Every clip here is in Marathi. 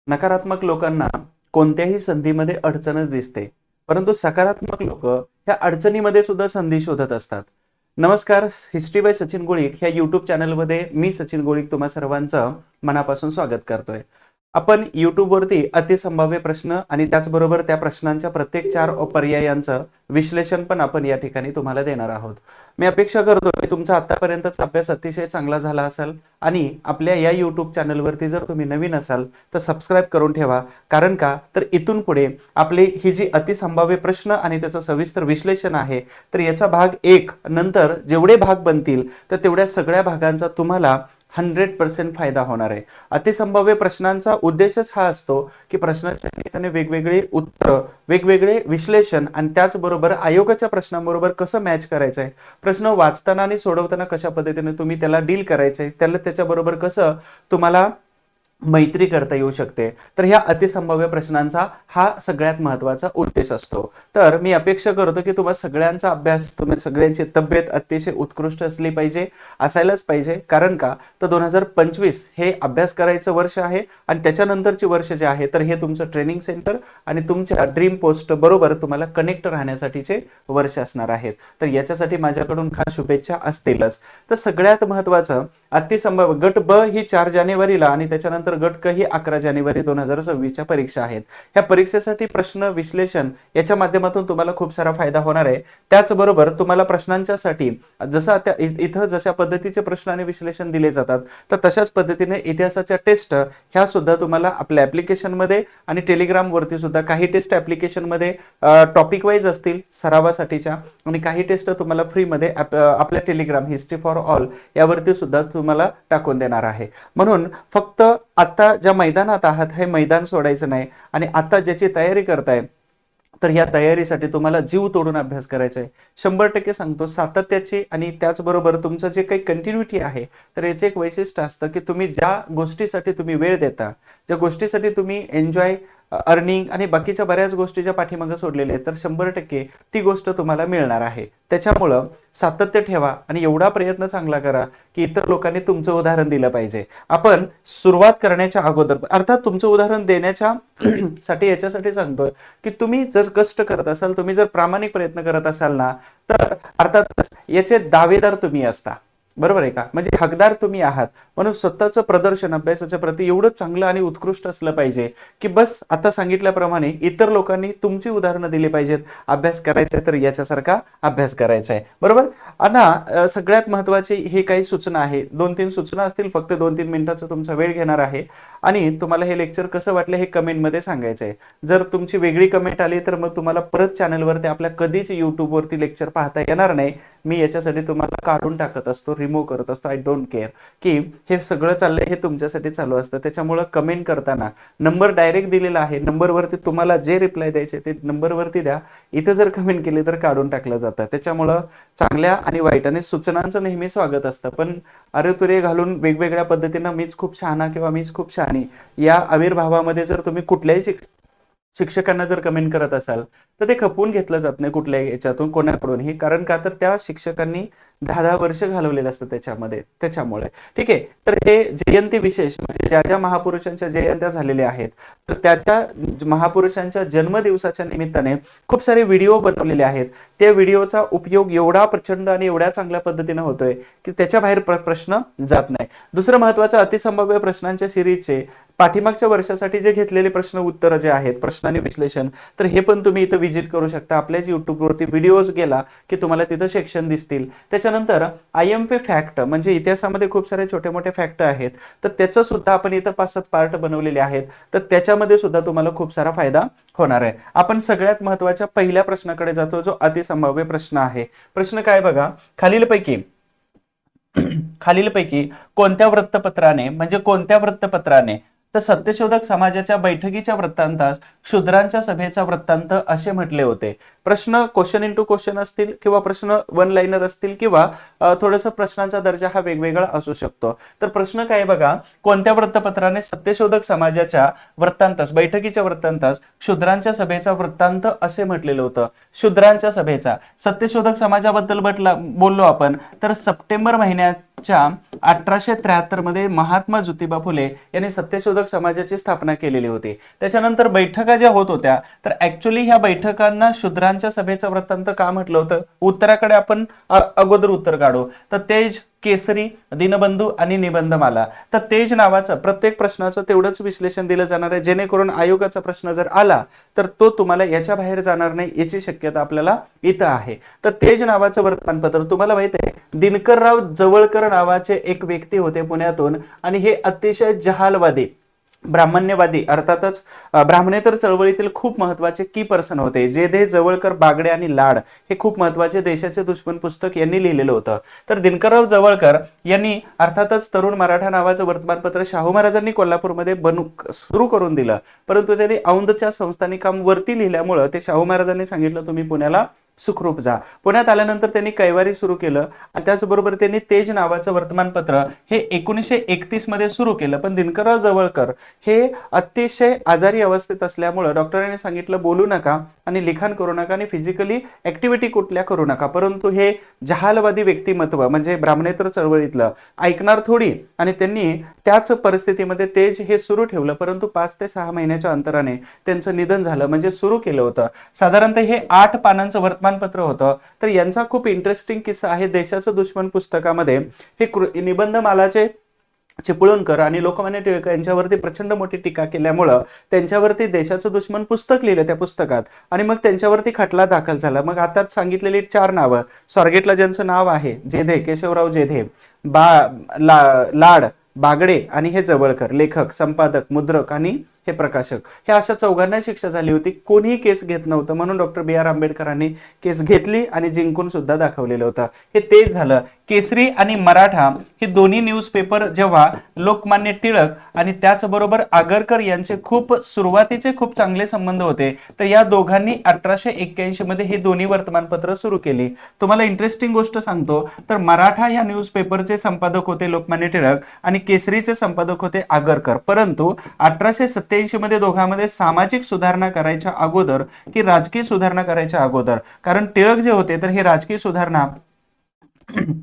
नकारात्मक लोकांना कोणत्याही संधीमध्ये अडचणच दिसते, परंतु सकारात्मक लोक ह्या अडचणीमध्ये सुद्धा संधी शोधत असतात. नमस्कार, हिस्ट्री बाय सचिन गोळीक ह्या युट्यूब चॅनलमध्ये मी सचिन गोळीक तुम्हा सर्वांचं मनापासून स्वागत करतोय. आपण युट्यूबवरती अतिसंभाव्य प्रश्न आणि त्याचबरोबर त्या प्रश्नांच्या प्रत्येक 4 पर्यायांचं विश्लेषण पण आपण या ठिकाणी तुम्हाला देणार आहोत. मी अपेक्षा करतो की तुमचा आतापर्यंतचा अभ्यास अतिशय चांगला झाला असेल आणि आपल्या या युट्यूब चॅनलवरती जर तुम्ही नवीन असाल तर सबस्क्राईब करून ठेवा. कारण का तर इथून पुढे आपली ही जी अतिसंभाव्य प्रश्न आणि त्याचं सविस्तर विश्लेषण आहे तर याचा भाग 1 नंतर जेवढे भाग बनतील तर तेवढ्या सगळ्या भागांचा तुम्हाला 100% फायदा होणार आहे. अतिसंभाव्य प्रश्नांचा उद्देशच हा असतो की प्रश्नाच्या निमित्ताने वेगवेगळे उत्तर, वेगवेगळे विश्लेषण आणि त्याचबरोबर आयोगाच्या प्रश्नांबरोबर कसं मॅच करायचं आहे, प्रश्न वाचताना आणि सोडवताना कशा पद्धतीने तुम्ही त्याला डील करायचंय, त्याला त्याच्याबरोबर कसं तुम्हाला मैत्री करता येऊ शकते, तर ह्या अतिसंभाव्य प्रश्नांचा हा सगळ्यात महत्त्वाचा उद्देश असतो. तर मी अपेक्षा करतो की तुम्हा सगळ्यांचा अभ्यास, तुम्ही सगळ्यांची तब्येत अतिशय उत्कृष्ट असली पाहिजे, असायलाच पाहिजे. कारण का तर 2025 हे अभ्यास करायचं वर्ष आहे आणि त्याच्यानंतरची वर्ष जे आहे तर हे तुमचं ट्रेनिंग सेंटर आणि तुमच्या ड्रीम पोस्ट बरोबर तुम्हाला कनेक्ट राहण्यासाठीचे वर्ष असणार आहेत. तर याच्यासाठी माझ्याकडून खास शुभेच्छा असतीलच. तर सगळ्यात महत्त्वाचं अतिसंभाव्य गट ब ही 4 जानेवारीला आणि त्याच्यानंतर गट क ही 11 जानेवारी 2026च्या परीक्षा आहेत. ह्या परीक्षेसाठी प्रश्न विश्लेषण याच्या माध्यमातून तुम्हाला खूप सारा फायदा होणार आहे. त्याचबरोबर तुम्हाला प्रश्नांच्यासाठी जसं इथं जशा पद्धतीचे प्रश्न आणि विश्लेषण दिले जातात तर तशाच पद्धतीने इतिहासाच्या टेस्ट ह्या सुद्धा तुम्हाला आपल्या ऍप्लिकेशन मध्ये आणि टेलिग्राम वरती सुद्धा काही टेस्ट ऍप्लिकेशन मध्ये टॉपिक वाईज असतील सरावासाठीच्या आणि काही टेस्ट तुम्हाला फ्री मध्ये आपल्या टेलिग्राम हिस्ट्री फॉर ऑल यावरती सुद्धा तुम्हाला टाकून देणार आहे. म्हणून फक्त आता ज्या मैदानात आहात हे मैदान सोडायचं नाही आणि आता ज्याची तयारी करताय तर या तयारीसाठी तुम्हाला जीव तोडून अभ्यास करायचा आहे. 100% सांगतो सातत्याची आणि त्याचबरोबर तुमचं जे काही कंटिन्युटी आहे तर याचे एक वैशिष्ट्य असतं की तुम्ही ज्या गोष्टीसाठी तुम्ही वेळ देता, ज्या गोष्टीसाठी तुम्ही एन्जॉय, अर्निंग आणि बाकीच्या बऱ्याच गोष्टी ज्या पाठीमागे सोडलेल्या आहेत तर 100% ती गोष्ट तुम्हाला मिळणार आहे. त्याच्यामुळं सातत्य ठेवा आणि एवढा प्रयत्न चांगला करा की इतर लोकांनी तुमचं उदाहरण दिलं पाहिजे. आपण सुरुवात करण्याच्या अगोदर अर्थात तुमचं उदाहरण देण्याच्या साठी याच्यासाठी सांगतोय की तुम्ही जर कष्ट करत असाल, तुम्ही जर प्रामाणिक प्रयत्न करत असाल ना तर अर्थात याचे दावेदार तुम्ही असता. बरोबर आहे का? म्हणजे हकदार तुम्ही आहात. म्हणून स्वतःचं प्रदर्शन अभ्यासाच्या प्रती एवढं चांगलं आणि उत्कृष्ट असलं पाहिजे की बस आता सांगितल्याप्रमाणे इतर लोकांनी तुमची उदाहरणं दिली पाहिजेत. अभ्यास करायचा तर याच्यासारखा अभ्यास करायचा आहे. बरोबर. आणि सगळ्यात महत्वाची हे काही सूचना आहे, 2-3 सूचना असतील, फक्त 2-3 मिनिटाचा तुमचा वेळ घेणार आहे आणि तुम्हाला हे लेक्चर कसं वाटलं हे कमेंटमध्ये सांगायचं आहे. जर तुमची वेगळी कमेंट आली तर मग तुम्हाला परत चॅनलवरती आपल्या कधीच युट्यूबवरती लेक्चर पाहता येणार नाही. मी याच्यासाठी तुम्हाला काढून टाकत असतो, रिमूव्ह करत असतो. आय डोंट केअर की हे सगळं चाललंय हे तुमच्यासाठी चालू असतं. त्याच्यामुळे कमेंट करताना नंबर डायरेक्ट दिलेला आहे, नंबरवरती तुम्हाला जे रिप्लाय द्यायचे ते नंबरवरती द्या. इथं जर कमेंट केली तर काढून टाकलं जातं. त्याच्यामुळं चांगल्या आणि वाईट आणि सूचनांचं नेहमी स्वागत असतं. पण अरे तुरे घालून वेगवेगळ्या पद्धतीनं मीच खूप शहाणा किंवा मीच खूप शहाणी या आविर्भावामध्ये जर तुम्ही कुठल्याही शिक्षकांना जर कमेंट करत असाल तर ते खपवून घेतलं जात नाही कुठल्याही याच्यातून कोणाकडूनही. कारण का तर त्या शिक्षकांनी 10-10 वर्ष घालवलेलं असतं त्याच्यामध्ये. त्याच्यामुळे ठीक आहे. तर हे जयंती विशेष म्हणजे ज्या ज्या महापुरुषांच्या जयंत्या झालेल्या आहेत तर त्या महापुरुषांच्या जन्मदिवसाच्या निमित्ताने खूप सारे व्हिडिओ बनवलेले आहेत. त्या व्हिडिओचा उपयोग एवढा प्रचंड आणि एवढ्या चांगल्या पद्धतीने होतोय की त्याच्या बाहेर प्रश्न जात नाही. दुसरं महत्वाचं अतिसंभाव्य प्रश्नांच्या सिरीजचे पाठीमागच्या वर्षासाठी जे घेतलेले प्रश्न उत्तर जे आहेत, प्रश्न आणि विश्लेषण, तर हे पण तुम्ही इथं विजिट करू शकता. आपल्याच युट्यूबवरती व्हिडिओज गेला की तुम्हाला तिथं सेक्शन दिसतील. त्याच्यानंतर IMP फॅक्ट म्हणजे इतिहासामध्ये खूप सारे छोटे मोठे फॅक्ट आहेत तर त्याचं सुद्धा आपण इथं 5-7 पार्ट बनवलेले आहेत. तर त्याच्यामध्ये सुद्धा तुम्हाला खूप सारा फायदा होणार आहे. आपण सगळ्यात महत्वाच्या पहिल्या प्रश्नाकडे जातो जो अतिसंभाव्य प्रश्न आहे. प्रश्न काय बघा, खालीलपैकी कोणत्या वृत्तपत्राने तर सत्यशोधक समाजाच्या बैठकीच्या वृत्तांतास शूद्रांच्या सभेचा वृत्तांत असे म्हटले होते. प्रश्न क्वेश्चन इंटू क्वेश्चन असतील किंवा प्रश्न वन लाईनर असतील किंवा थोडंसं प्रश्नांचा दर्जा हा वेगवेगळा असू शकतो. तर प्रश्न काय बघा, कोणत्या वृत्तपत्राने सत्यशोधक समाजाच्या वृत्तांतास बैठकीच्या वृत्तांतास शूद्रांच्या सभेचा वृत्तांत असे म्हटलेलं होतं. शूद्रांच्या सभेचा सत्यशोधक समाजाबद्दल बोललो आपण तर सप्टेंबर महिन्यात च्या 1873 मध्ये महात्मा ज्योतिबा फुले यांनी सत्यशोधक समाजाची स्थापना केलेली होती. त्याच्यानंतर बैठका ज्या होत होत्या, तर ऍक्च्युली ह्या बैठकांना शूद्रांच्या सभेचा वृत्तांत का म्हटलं होतं? उत्तराकडे आपण अगोदर उत्तर काढू. तर तेज, केसरी, दीनबंधू आणि निबंधमाला. तर तेज नावाचं प्रत्येक प्रश्नाचं तेवढंच विश्लेषण दिलं जाणार आहे, जेणेकरून आयोगाचा प्रश्न जर आला तर तो तुम्हाला याच्या बाहेर जाणार नाही याची शक्यता आपल्याला इथं आहे. तर तेज नावाचं वर्तमानपत्र, तुम्हाला माहित आहे दिनकरराव जवळकर नावाचे एक व्यक्ती होते पुण्यातून, आणि हे अतिशय जहालवादी, ब्राह्मण्यवादी, अर्थातच ब्राह्मणेतर चळवळीतील खूप महत्वाचे की पर्सन होते. जेधे, जवळकर, बागडे आणि लाड हे खूप महत्वाचे देशाचे दुश्मन पुस्तक यांनी लिहिलेलं होतं. तर दिनकरराव जवळकर यांनी अर्थातच तरुण मराठा नावाचं वर्तमानपत्र शाहू महाराजांनी कोल्हापूरमध्ये सुरू करून दिलं, परंतु त्यांनी औंधच्या संस्थानिकां वरती लिहिल्यामुळं ते शाहू महाराजांनी सांगितलं तुम्ही पुण्याला सुखरूप जा. पुण्यात आल्यानंतर त्यांनी कैवारी सुरू केलं आणि त्याचबरोबर त्यांनी तेज नावाचं वर्तमानपत्र हे 1931 मध्ये सुरू केलं. पण दिनकरराव जवळकर हे अतिशय आजारी अवस्थेत असल्यामुळं डॉक्टरांनी सांगितलं बोलू नका आणि लिखाण करू नका आणि फिजिकली ऍक्टिव्हिटी कुठल्या करू नका. परंतु हे जहालवादी व्यक्तिमत्व म्हणजे ब्राह्मणेतर चळवळीतलं ऐकणार थोडी, आणि त्यांनी त्याच परिस्थितीमध्ये तेज हे सुरू ठेवलं. परंतु 5 ते 6 महिन्याच्या अंतराने त्यांचं निधन झालं. म्हणजे सुरू केलं होतं साधारणतः हे 8 पानांचं वर्तमानपत्र होतं. तर यांचा खूप इंटरेस्टिंग किस्सा आहे देशाचं दुश्मन पुस्तकामध्ये. हे निबंधमालाचे चिपळूणकर आणि लोकमान्य टिळक यांच्यावरती प्रचंड मोठी टीका केल्यामुळं त्यांच्यावरती देशाचं दुश्मन पुस्तक लिहिलं त्या पुस्तकात, आणि मग त्यांच्यावरती खटला दाखल झाला. मग आता सांगितलेली 4 नावं, स्वारगेटला ज्यांचं नाव आहे जेधे, केशवराव जेधे, लाड, बागडे आणि हे जवळकर, लेखक, संपादक, मुद्रक आणि हे प्रकाशक, हे अशा चौघांना शिक्षा झाली होती. कोणीही केस घेत नव्हतं, म्हणून डॉक्टर B.R. आंबेडकरांनी केस घेतली आणि जिंकून सुद्धा दाखवलेलं होतं. हे तेच झालं. केसरी आणि मराठा हे दोन्ही न्यूजपेपर जेव्हा लोकमान्य टिळक आणि त्याचबरोबर आगरकर यांचे खूप सुरुवातीचे खूप चांगले संबंध होते, तर या दोघांनी 1881 मध्ये हे दोन्ही वर्तमानपत्र सुरू केली. तुम्हाला इंटरेस्टिंग गोष्ट सांगतो, तर मराठा या न्यूजपेपरचे संपादक होते लोकमान्य टिळक आणि केसरीचे संपादक होते आगरकर. परंतु 1887 मध्ये दोघांमध्ये सामाजिक सुधारणा करायच्या अगोदर की राजकीय सुधारणा करायच्या अगोदर, कारण टिळक जे होते तर हे राजकीय सुधारणा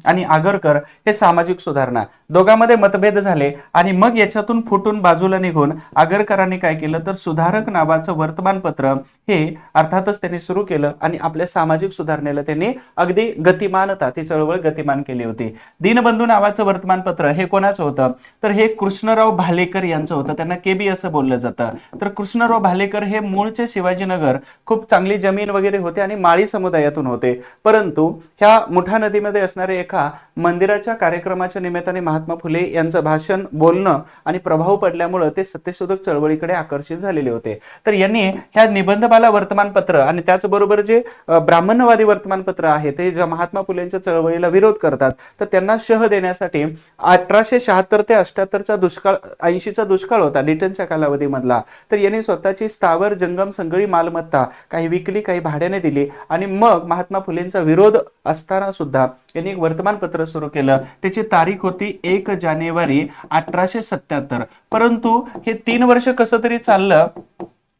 आणि आगरकर हे सामाजिक सुधारणा, दोघांमध्ये मतभेद झाले आणि मग याच्यातून फुटून बाजूला निघून आगरकरांनी काय केलं तर सुधारक नावाचं वर्तमानपत्र हे अर्थातच त्यांनी सुरू केलं आणि आपल्या सामाजिक सुधारणेला त्यांनी अगदी गतिमानता, ती चळवळ गतिमान केली होती. दीनबंधू नावाचं वर्तमानपत्र हे कोणाचं होतं तर हे कृष्णराव भालेकर यांचं होतं. त्यांना KB असं बोललं जातं. तर कृष्णराव भालेकर हे मूळचे शिवाजीनगर, खूप चांगली जमीन वगैरे होते आणि माळी समुदायातून होते. परंतु ह्या मुठा नदीमध्ये असणारे एका मंदिराच्या कार्यक्रमाच्या निमित्ताने महात्मा फुले यांचं भाषण, बोलणं आणि प्रभाव पडल्यामुळे ते सत्यशोधक चळवळीकडे आकर्षित झालेले होते. तर यांनी ह्या निबंधमाला वर्तमानपत्र आणि त्याचबरोबर जे ब्राह्मणवादी वर्तमानपत्र आहे ते ज्या महात्मा फुलेंच्या चळवळीला विरोध करतात, तर त्यांना शह देण्यासाठी 1876 ते 78चा दुष्काळ, 80चा दुष्काळ होता डिटनच्या कालावधीमधला, तर यांनी स्वतःची स्थावर जंगम सगळी मालमत्ता काही विकली, काही भाड्याने दिली आणि मग महात्मा फुलेंचा विरोध असताना सुद्धा यांनी एक वर्तमानपत्र सुरू केलं. त्याची तारीख होती 1 जानेवारी 1877. परंतु हे 3 वर्ष कसं तरी चाललं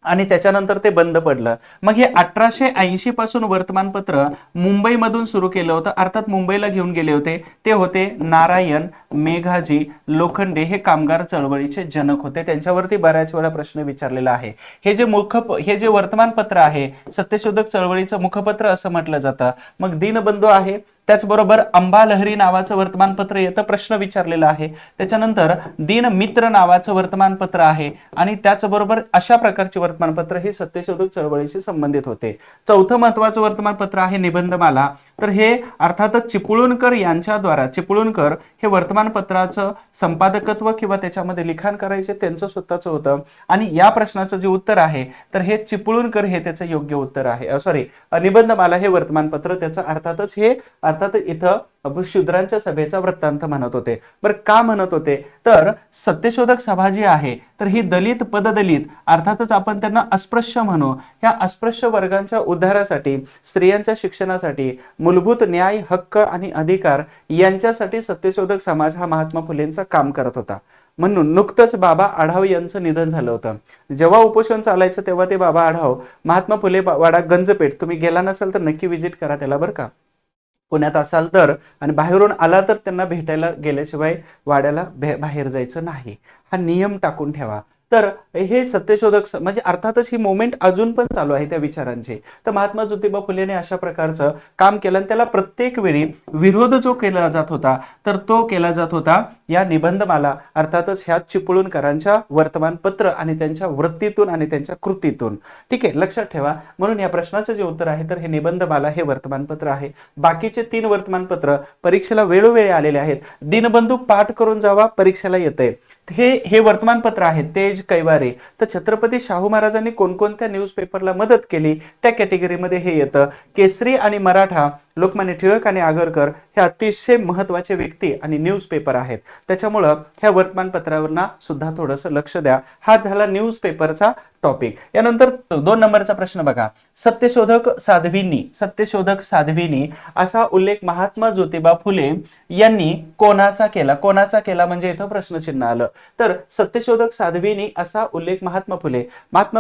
आणि त्याच्यानंतर ते बंद पडलं. मग हे 1880 पासून वर्तमानपत्र मुंबईमधून सुरू केलं होतं, अर्थात मुंबईला घेऊन गेले होते. ते होते नारायण मेघाजी लोखंडे, हे कामगार चळवळीचे जनक होते. त्यांच्यावरती बऱ्याच वेळा प्रश्न विचारलेला आहे. हे जे वर्तमानपत्र आहे सत्यशोधक चळवळीचं मुखपत्र असं म्हटलं जातं. मग दीनबंधू आहे, त्याचबरोबर अंबालहरी नावाचं वर्तमानपत्र येतं, प्रश्न विचारलेला आहे. त्याच्यानंतर दिन मित्र नावाचं वर्तमानपत्र आहे आणि त्याचबरोबर अशा प्रकारचे वर्तमानपत्र हे सत्यशोधक चळवळीशी संबंधित होते. चौथं महत्वाचं वर्तमानपत्र आहे निबंधमाला. तर हे अर्थातच चिपळूणकर यांच्याद्वारा, चिपळूणकर हे वर्तमानपत्राचं संपादकत्व किंवा त्याच्यामध्ये लिखाण करायचे त्यांचं स्वतःचं होतं आणि या प्रश्नाचं जे उत्तर आहे तर हे चिपळूणकर हे त्याचं योग्य उत्तर आहे. निबंधमाला हे वर्तमानपत्र त्याचं अर्थातच हे इथं शूद्रांच्या सभेचा वृत्तांत म्हणत होते. बरं का म्हणत होते तर सत्यशोधक सभा जी आहे तर ही दलित, पददलित, अर्थातच आपण त्यांना अस्पृश्य म्हणू, ह्या अस्पृश्य वर्गांच्या उद्धारासाठी, स्त्रियांच्या शिक्षणासाठी, मूलभूत न्याय, हक्क आणि अधिकार यांच्यासाठी सत्यशोधक समाज हा महात्मा फुलेंचा काम करत होता. म्हणून नुकतंच बाबा आढाव यांचं निधन झालं होतं. जेव्हा उपोषण चालायचं तेव्हा ते बाबा आढाव, महात्मा फुले वाडा, गंजपेठ, तुम्ही गेला नसाल तर नक्की विजिट करा त्याला बरं का. पुण्यात असाल तर, आणि बाहेरून आला तर त्यांना भेटायला गेल्याशिवाय वाड्याला बाहेर जायचं नाही, हा नियम टाकून ठेवा. तर हे सत्यशोधक म्हणजे अर्थातच ही मोमेंट अजून पण चालू आहे त्या विचारांची. तर महात्मा ज्योतिबा फुलेने अशा प्रकारचं काम केलं आणि त्याला प्रत्येक वेळी विरोध जो केला जात होता तर तो केला जात होता या निबंधमाला, अर्थातच ह्या चिपळूणकरांच्या वर्तमानपत्र आणि त्यांच्या वृत्तीतून आणि त्यांच्या कृतीतून. ठीक आहे, लक्षात ठेवा. म्हणून या प्रश्नाचं जे उत्तर आहे तर हे निबंधमाला हे वर्तमानपत्र आहे. बाकीचे 3 वर्तमानपत्र परीक्षेला वेळोवेळी आलेले आहेत. दिनबंधू पाठ करून जावा, परीक्षेला येते. हे वर्तमानपत्र आहे. तेज कैवारे. तर छत्रपती शाहू महाराजांनी कोणकोणत्या न्यूजपेपरला मदत केली त्या कॅटेगरीमध्ये हे येतं. केसरी आणि मराठा, लोकमान्य टिळक आणि आगरकर हे अतिशय महत्वाचे व्यक्ती आणि न्यूजपेपर आहेत. त्याच्यामुळं ह्या वर्तमानपत्रावरना सुद्धा थोडंसं लक्ष द्या. हा झाला न्यूजपेपरचा टॉपिक. यानंतर 2 नंबरचा प्रश्न बघा. सत्यशोधक साध्वीनी असा उल्लेख महात्मा ज्योतिबा फुले यांनी कोणाचा केला म्हणजे इथं प्रश्नचिन्ह आलं. तर सत्यशोधक साध्वीनी असा उल्लेख महात्मा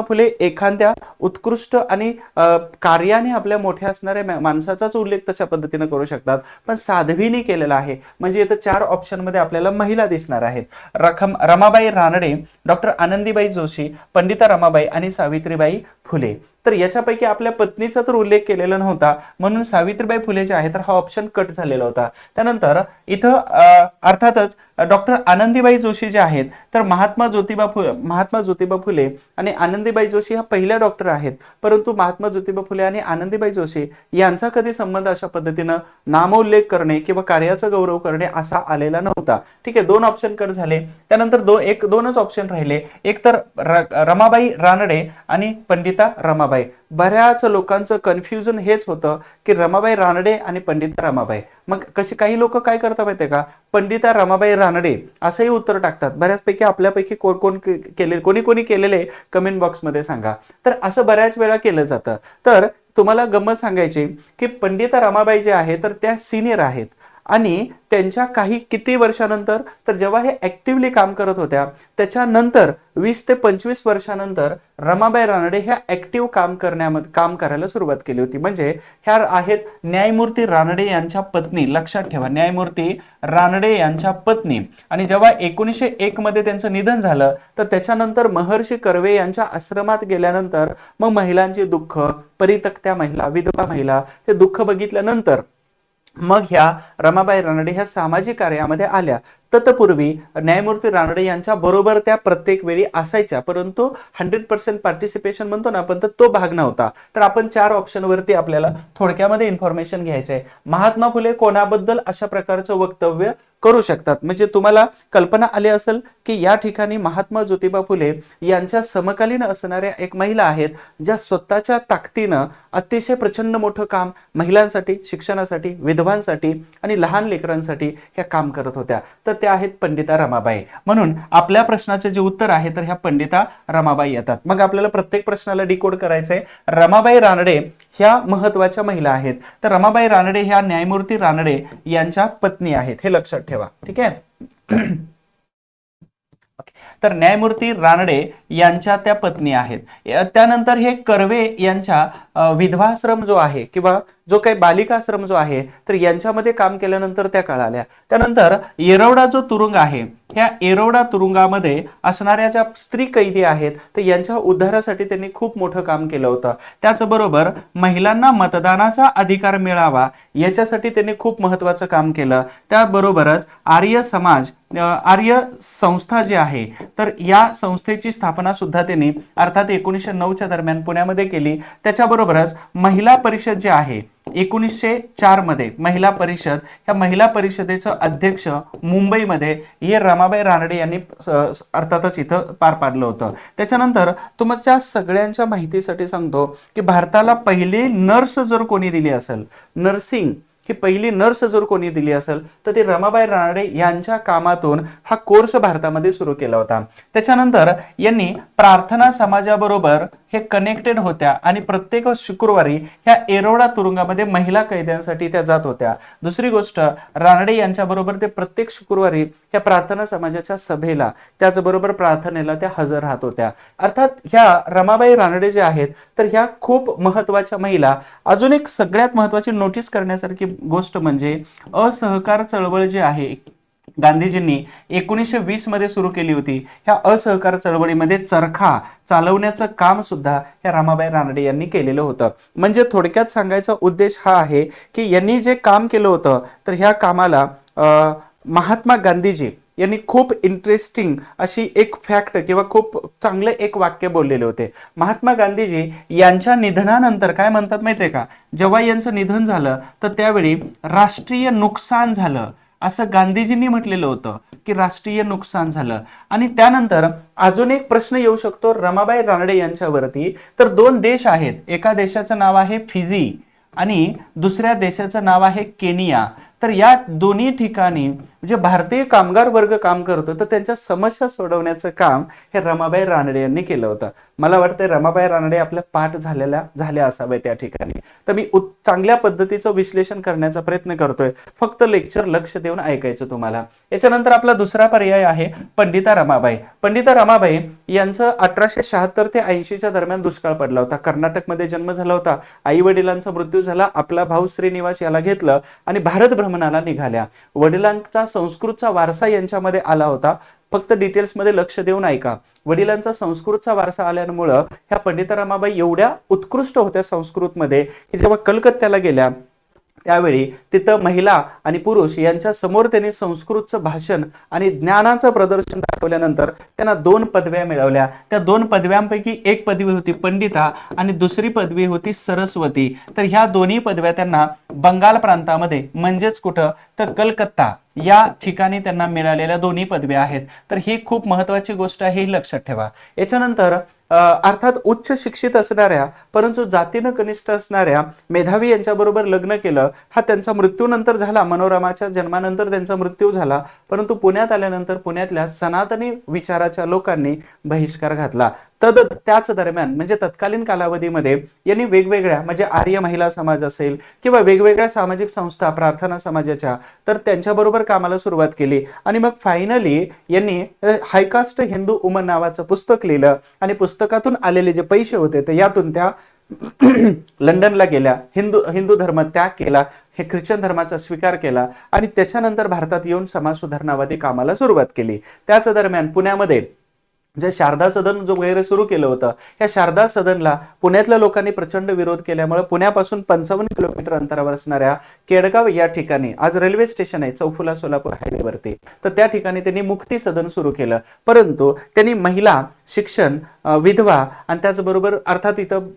फुले एखाद्या उत्कृष्ट आणि कार्याने आपल्या मोठ्या असणाऱ्या माणसाचाच उल्लेख तशा पद्धतीने करू शकतात, पण साध्वीनी केलेला आहे. म्हणजे इथं 4 ऑप्शन मध्ये आपल्याला महिला दिसणार आहेत. रमाबाई रानडे, डॉक्टर आनंदीबाई जोशी, पंडिता रमाबाई आणि सावित्रीबाई फुले. तर याच्यापैकी आपल्या पत्नीचा तर उल्लेख केलेला नव्हता, म्हणून सावित्रीबाई फुले जे आहे तर हा ऑप्शन कट झालेला होता. त्यानंतर इथं अर्थातच डॉक्टर आनंदीबाई जोशी जे आहेत तर महात्मा ज्योतिबा फुले आणि आनंदीबाई जोशी ह्या पहिल्या डॉक्टर आहेत, परंतु महात्मा ज्योतिबा फुले आणि आनंदीबाई जोशी यांचा कधी संबंध अशा पद्धतीनं नामोल्लेख करणे किंवा कार्याचा गौरव करणे असा आलेला नव्हता. ठीक आहे, 2 ऑप्शन कट झाले. त्यानंतर 2च ऑप्शन राहिले. एक तर रमाबाई रानडे आणि पंडिता रमाबाई. बऱ्याच लोकांचं कन्फ्युजन हेच होतं की रमाबाई रानडे आणि पंडिता रमाबाई. मग काही लोक काय करतात माहितीये का, पंडिता रमाबाई रानडे असंही उत्तर टाकतात. बऱ्याचपैकी आपल्यापैकी कोणी केलेले कमेंट बॉक्समध्ये सांगा. तर असं बऱ्याच वेळा केलं जातं. तर तुम्हाला गंमत सांगायची की पंडिता रमाबाई जे आहे तर त्या सिनियर आहेत आणि त्यांच्या किती वर्षानंतर, तर जेव्हा हे ऍक्टिव्हली काम करत होत्या त्याच्यानंतर 20 ते 25 वर्षानंतर रमाबाई रानडे ह्या ऍक्टिव्ह काम करायला सुरुवात केली होती. म्हणजे ह्या आहेत न्यायमूर्ती रानडे यांच्या पत्नी. लक्षात ठेवा, न्यायमूर्ती रानडे यांच्या पत्नी. आणि जेव्हा 1901 मध्ये त्यांचं निधन झालं तर त्याच्यानंतर महर्षी कर्वे यांच्या आश्रमात गेल्यानंतर मग महिलांचे दुःख, परित्यक्त्या महिला, विधवा महिला हे दुःख बघितल्यानंतर मग ह्या रमाबाई रानडे ह्या सामाजिक कार्यामध्ये आल्या. तत्पूर्वी न्यायमूर्ती रानडे यांच्या बरोबर त्या प्रत्येक वेळी असायच्या, परंतु 100% पार्टिसिपेशन म्हणतो ना आपण, तर तो भाग नव्हता. तर आपण 4 ऑप्शन वरती आपल्याला थोडक्यामध्ये इन्फॉर्मेशन घ्यायचं आहे. महात्मा फुले कोणाबद्दल अशा प्रकारचं वक्तव्य करू शकतात, म्हणजे तुम्हाला कल्पना आली असेल की या ठिकाणी महात्मा ज्योतिबा फुले यांच्या समकालीन असणाऱ्या एक महिला आहेत ज्या स्वतःच्या ताकदीनं अतिशय प्रचंड मोठं काम महिलांसाठी, शिक्षणासाठी, विधवांसाठी आणि लहान लेकरांसाठी ह्या काम करत होत्या. तर त्या आहेत पंडिता रमाबाई. म्हणून आपल्या प्रश्नाचे जे उत्तर आहे तर ह्या पंडिता रमाबाई येतात. मग आपल्याला प्रत्येक प्रश्नाला डिकोड करायचंय. रमाबाई रानडे ह्या महत्वाच्या महिला आहेत. तर रमाबाई रानडे ह्या न्यायमूर्ती रानडे यांच्या पत्नी आहेत, हे लक्षात ठेवा. ठीक आहे. तर न्यायमूर्ती रानडे यांच्या त्या पत्नी आहेत. त्यानंतर हे कर्वे यांच्या विधवाश्रम जो आहे किंवा जो काही बालिकाश्रम जो आहे तर यांच्यामध्ये काम केल्यानंतर त्या कळाल्या. त्यानंतर येरवडा जो तुरुंग आहे, ह्या येरवडा तुरुंगामध्ये असणाऱ्या ज्या स्त्री कैदी आहेत तर यांच्या उद्धारासाठी त्यांनी खूप मोठं काम केलं होतं. त्याचबरोबर महिलांना मतदानाचा अधिकार मिळावा याच्यासाठी त्यांनी खूप महत्वाचं काम केलं. त्याबरोबरच आर्य संस्था जी आहे तर या संस्थेची स्थापना सुद्धा त्यांनी अर्थात 1909च्या दरम्यान पुण्यामध्ये केली. त्याच्याबरोबरच महिला परिषद जे आहे 1904 मध्ये महिला परिषद, ह्या महिला परिषदेचं अध्यक्ष मुंबईमध्ये हे रमाबाई रानडे यांनी अर्थातच इथं पार पाडलं होतं. त्याच्यानंतर तुमच्या सगळ्यांच्या माहितीसाठी सांगतो की भारताला पहिली नर्स जर कोणी दिली असेल, नर्सिंग ही पहिली नर्स जर कोणी दिली असेल तर ती रमाबाई रानडे यांच्या कामातून हा कोर्स भारतामध्ये सुरू केला होता. त्याच्यानंतर यांनी प्रार्थना समाजाबरोबर हे कनेक्टेड होत्या आणि प्रत्येक शुक्रवारी ह्या येरवडा तुरुंगामध्ये महिला कैद्यांसाठी त्या जात होत्या. दुसरी गोष्ट, रानडे यांच्याबरोबर ते प्रत्येक शुक्रवारी ह्या प्रार्थना समाजाच्या सभेला त्याचबरोबर प्रार्थनेला त्या हजर राहत होत्या. अर्थात ह्या रमाबाई रानडे जे आहेत तर ह्या खूप महत्वाच्या महिला. अजून एक सगळ्यात महत्वाची नोटीस करण्यासारखी गोष्ट म्हणजे असहकार चळवळ जी आहे गांधीजींनी 1920 मध्ये सुरू केली होती. ह्या असहकार चळवळीमध्ये चरखा चालवण्याचं काम सुद्धा ह्या रमाबाई रानडे यांनी केलेलं होतं. म्हणजे थोडक्यात सांगायचा उद्देश हा आहे की यांनी जे काम केलं होतं तर ह्या कामाला महात्मा गांधीजी यांनी खूप इंटरेस्टिंग अशी एक फॅक्ट किंवा खूप चांगले एक वाक्य बोललेले होते. महात्मा गांधीजी यांच्या निधनानंतर काय म्हणतात माहितीये का, जेव्हा यांचं निधन झालं तर त्यावेळी राष्ट्रीय नुकसान झालं असं गांधीजींनी म्हटलेलं होतं की राष्ट्रीय नुकसान झालं. आणि त्यानंतर अजून एक प्रश्न येऊ शकतो रमाबाई रानडे यांच्यावरती. तर दोन देश आहेत, एका देशाचं नाव आहे फिजी आणि दुसऱ्या देशाचं नाव आहे केनिया. तर या दोन्ही ठिकाणी म्हणजे भारतीय कामगार वर्ग काम करतो तर त्यांच्या समस्या सोडवण्याचं काम हे रमाबाई रानडे यांनी केलं होतं. मला वाटतं रमाबाई रानडे आपल्या पाठ झाल्या असावे त्या ठिकाणी. तर मी चांगल्या पद्धतीचं विश्लेषण करण्याचा प्रयत्न करतोय, फक्त लेक्चर लक्ष देऊन ऐकायचं तुम्हाला. याच्यानंतर आपला दुसरा पर्याय आहे पंडिता रमाबाई. पंडिता रमाबाई यांचं 1876 ते 80च्या दरम्यान दुष्काळ पडला होता. कर्नाटकमध्ये जन्म झाला होता. आई वडिलांचा मृत्यू झाला. आपला भाऊ श्रीनिवास याला घेतलं आणि भारत भ्रमणाला निघाल्या. वडिलांचा संस्कृतचा वारसा यांच्यामध्ये आला होता. फक्त डिटेल्स मध्ये लक्ष देऊन ऐका. वडिलांचा संस्कृतचा वारसा आल्यामुळं ह्या पंडिता रमाबाई एवढ्या उत्कृष्ट होत्या संस्कृतमध्ये की जेव्हा कलकत्त्याला गेल्या त्यावेळी तिथं महिला आणि पुरुष यांच्या समोर त्यांनी संस्कृतचं भाषण आणि ज्ञानाचं प्रदर्शन दाखवल्यानंतर त्यांना 2 पदव्या मिळवल्या. त्या 2 पदव्यांपैकी एक पदवी होती पंडिता आणि दुसरी पदवी होती सरस्वती. तर ह्या दोन्ही पदव्या त्यांना बंगाल प्रांतामध्ये म्हणजेच कुठं तर कलकत्ता या ठिकाणी त्यांना मिळालेल्या दोन्ही पदव्या आहेत. तर ही खूप महत्वाची गोष्ट आहे, ही लक्षात ठेवा. याच्यानंतर अर्थात उच्च शिक्षित असणाऱ्या परंतु जातीनं कनिष्ठ असणाऱ्या मेधावी यांच्याबरोबर लग्न केलं. हा त्यांचा मृत्यूनंतर झाला, मनोरमाच्या जन्मानंतर त्यांचा मृत्यू झाला. परंतु पुण्यात आल्यानंतर पुण्यातल्या सनातनी विचाराच्या लोकांनी बहिष्कार घातला. त्याच दरम्यान म्हणजे तत्कालीन कालावधीमध्ये यांनी वेगवेगळ्या म्हणजे आर्य महिला समाज असेल किंवा वेगवेगळ्या सामाजिक संस्था प्रार्थना समाजाच्या तर त्यांच्याबरोबर कामाला सुरुवात केली. आणि मग फायनली यांनी हायकास्ट हिंदू वुमन नावाचं पुस्तक लिहिलं आणि पुस्तकातून आलेले जे पैसे होते ते यातून त्या लंडनला गेल्या, हिंदू धर्म त्याग केला, हे ख्रिश्चन धर्माचा स्वीकार केला आणि त्याच्यानंतर भारतात येऊन समाज सुधारणावादी कामाला सुरुवात केली. त्याच दरम्यान पुण्यामध्ये जे शारदा सदन जो वगैरे सुरू केलं होतं, या शारदा सदनला पुण्यातल्या लोकांनी प्रचंड विरोध केल्यामुळे पुण्यापासून 55 किलोमीटर अंतरावर असणाऱ्या केडगाव या ठिकाणी आज रेल्वे स्टेशन आहे चौफुला सोलापूर हायवेवरती, तर त्या ठिकाणी त्यांनी मुक्ती सदन सुरू केलं. परंतु त्यांनी महिला, शिक्षण, विधवा आणि त्याचबरोबर अर्थात इथं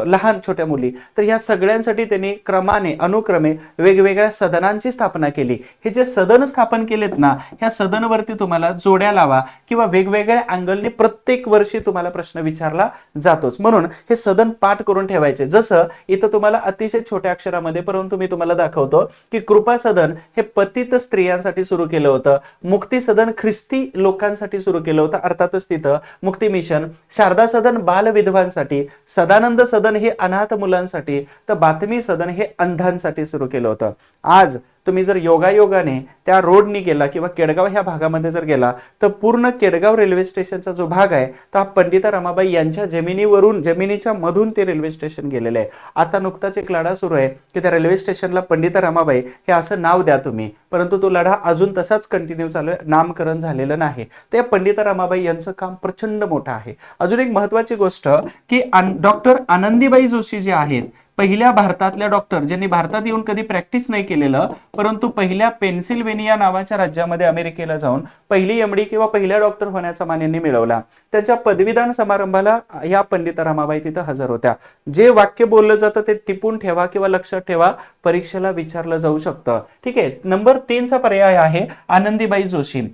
लहान छोट्या मुली तर ह्या सगळ्यांसाठी त्यांनी क्रमाने अनुक्रमे वेगवेगळ्या सदनांची स्थापना केली. हे जे सदन स्थापन केलेत ना, ह्या सदनवरती तुम्हाला जोड्या लावा किंवा वेगवेगळ्या अँगलने प्रत्येक वर्षी तुम्हाला प्रश्न विचारला जातोच. म्हणून हे सदन पाठ करून ठेवायचे. जसं इथं तुम्हाला अतिशय छोट्या अक्षरामध्ये परंतु मी तुम्हाला दाखवतो की कृपा सदन हे पतित स्त्रियांसाठी सुरू केलं होतं. मुक्ती सदन ख्रिस्ती लोकांसाठी सुरू केलं होतं, अर्थातच तिथं मुक्ती मिशन. शारदा सदन बाल विधवांसाठी, सदानंद सदन हे अनाथ मुलांसाठी, तर बातमी सदन हे अंधांसाठी सुरू केलं होतं. आज तुम्ही जर योगायोगाने त्या रोडनी गेला किंवा केडगाव ह्या भागामध्ये जर गेला तर पूर्ण केडगाव रेल्वे स्टेशनचा जो भाग आहे तो पंडिता रमाबाई यांच्या जमिनीच्या मधून ते रेल्वे स्टेशन गेलेलं आहे. आता नुकताच एक लढा सुरू आहे की त्या रेल्वे स्टेशनला पंडिता रमाबाई हे असं नाव द्या तुम्ही, परंतु तो लढा अजून तसाच कंटिन्यू चालू आहे, नामकरण झालेलं नाही. त्या पंडिता रमाबाई यांचं काम प्रचंड मोठं आहे. अजून एक महत्वाची गोष्ट की डॉक्टर आनंदीबाई जोशी जे आहेत, पहिल्या भारतातल्या डॉक्टर ज्यांनी भारतात येऊन कधी प्रॅक्टिस नाही केलेलं परंतु पहिल्या पेन्सिल्व्हेनिया नावाच्या राज्यामध्ये अमेरिकेला जाऊन पहिली एमडी किंवा पहिल्या डॉक्टर होण्याचा मान यांनी मिळवला. त्यांच्या पदवीदान समारंभाला या पंडिता रमाबाई तिथं हजर होत्या. जे वाक्य बोललं जातं ते टिपून ठेवा किंवा लक्षात ठेवा, परीक्षेला विचारलं जाऊ शकतं. ठीक आहे. नंबर 3चा पर्याय आहे आनंदीबाई जोशी.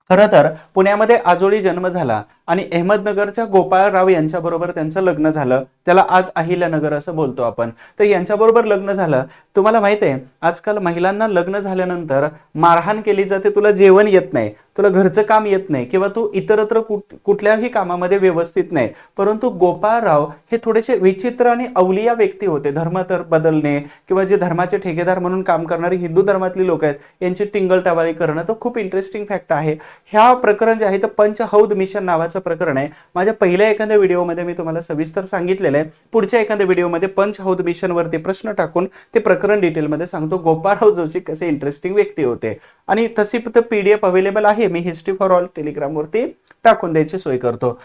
खरं तर पुण्यामध्ये आजोळी जन्म झाला आणि अहमदनगरच्या गोपाळराव यांच्याबरोबर त्यांचं लग्न झालं. त्याला आज अहिल्यानगर असं बोलतो आपण. तर यांच्याबरोबर लग्न झालं. तुम्हाला माहित आहे आजकाल महिलांना लग्न झाल्यानंतर मारहाण केली जाते, तुला जेवण येत नाही, तुला घरचं काम येत नाही किंवा तू इतरत्र कुठल्याही कामामध्ये व्यवस्थित नाही. परंतु गोपाळराव हे थोडेसे विचित्र आणि अवलिया व्यक्ती होते. धर्म तर बदलणे किंवा जे धर्माचे ठेकेदार म्हणून काम करणारी हिंदू धर्मातली लोक आहेत यांची टिंगलटावाळी करणं तो खूप इंटरेस्टिंग फॅक्ट आहे. ह्या प्रकरण जे आहे तर पंचहौद मिशन नावाचं प्रकरण आहे. माझ्या पहिल्या एखाद्या व्हिडिओमध्ये मी तुम्हाला सविस्तर सांगितलेलं आहे. पुढच्या एखाद्या व्हिडिओमध्ये पंचहौद मिशन वरती प्रश्न टाकून ते प्रकरण डिटेलमध्ये सांगतो. गोपाळराव जोशी कसे इंटरेस्टिंग व्यक्ती होते. आणि तशी PDF अवेलेबल आहे, मी हिस्ट्री फॉर ऑल टेलिग्राम वरती टाकून द्यायची सोय करतो.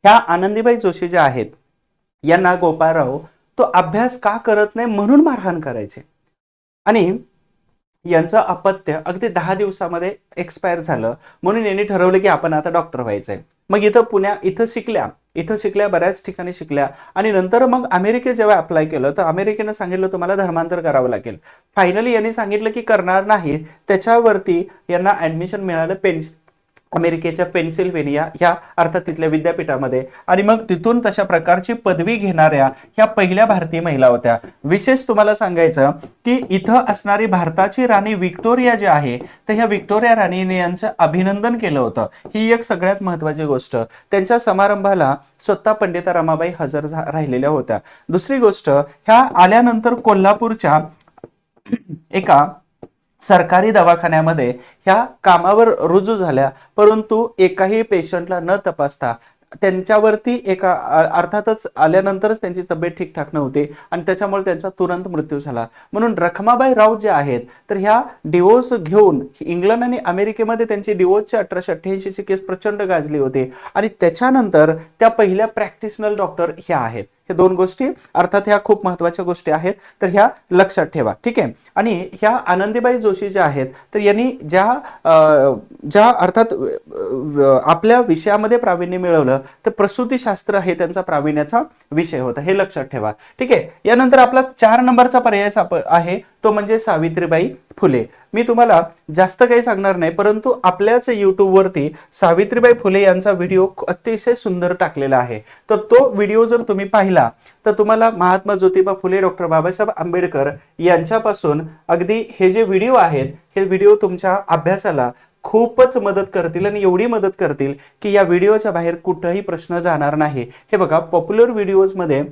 ह्या आनंदीबाई जोशी ज्या आहेत यांना गोपाळराव तो अभ्यास का करत नाही म्हणून मारहाण करायचे. आणि यांचं अपत्य अगदी 10 दिवसामध्ये एक्सपायर झालं. म्हणून यांनी ठरवलं की आपण आता डॉक्टर व्हायचंय. मग इथं शिकल्या बऱ्याच ठिकाणी शिकल्या. आणि नंतर मग अमेरिकेत जेव्हा अप्लाय केलं तर अमेरिकेनं सांगितलं तुम्हाला धर्मांतर करावं लागेल. फायनली यांनी सांगितलं की करणार नाही. त्याच्यावरती यांना ऍडमिशन मिळालं अमेरिकेच्या पेन्सिल्व्हेनिया ह्या अर्थात तिथल्या विद्यापीठामध्ये. आणि मग तिथून तशा प्रकारची पदवी घेणाऱ्या ह्या पहिल्या भारतीय महिला होत्या. विशेष तुम्हाला सांगायचं की इथं असणारी भारताची राणी विक्टोरिया जी आहे तर ह्या विक्टोरिया राणीने यांचं अभिनंदन केलं होतं. ही एक सगळ्यात महत्वाची गोष्ट. त्यांच्या समारंभाला स्वतः पंडिता रमाबाई हजर राहिलेल्या होत्या. दुसरी गोष्ट, ह्या आल्यानंतर कोल्हापूरच्या एका सरकारी दवाखान्यामध्ये ह्या कामावर रुजू झाल्या. परंतु एकाही पेशंटला न तपासता त्यांच्यावरती अर्थातच आल्यानंतरच त्यांची तब्येत ठीकठाक नव्हती आणि त्याच्यामुळे त्यांचा तुरंत मृत्यू झाला. म्हणून रखमाबाई राव जे आहेत तर ह्या डिवोर्स घेऊन इंग्लंड आणि अमेरिकेमध्ये त्यांची डिवोर्सची 1888 ची केस प्रचंड गाजली होती. आणि त्याच्यानंतर त्या पहिल्या प्रॅक्टिशनल डॉक्टर ह्या आहेत. हे दोन गोष्टी अर्थात ह्या खूप महत्वाच्या गोष्टी आहेत, तर ह्या लक्षात ठेवा. ठीक आहे. आणि ह्या आनंदीबाई जोशी ज्या आहेत तर यांनी ज्या अर्थात आपल्या विषयामध्ये प्रावीण्य मिळवलं तर प्रसूतीशास्त्र हे त्यांचा प्रावीण्याचा विषय होता. हे लक्षात ठेवा. ठीक आहे. यानंतर आपला 4 नंबरचा पर्याय आहे तो म्हणजे सावित्रीबाई फुले. मी तुम्हाला जास्त काही सांगणार नाही, परंतु आपल्याच YouTube वरती सावित्रीबाई फुले यांचा व्हिडिओ अतिशय सुंदर टाकलेला आहे. तर तो व्हिडिओ जर तुम्ही पाहिला तर तुम्हाला महात्मा ज्योतिबा फुले, डॉक्टर बाबासाहेब आंबेडकर यांच्यापासून अगदी हे जे व्हिडिओ आहेत हे व्हिडिओ तुमच्या अभ्यासाला खूपच मदत करतील. आणि एवढी मदत करतील की या व्हिडिओच्या बाहेर कुठेही प्रश्न जाणार नाही. हे बघा, पॉप्युलर व्हिडिओज मध्ये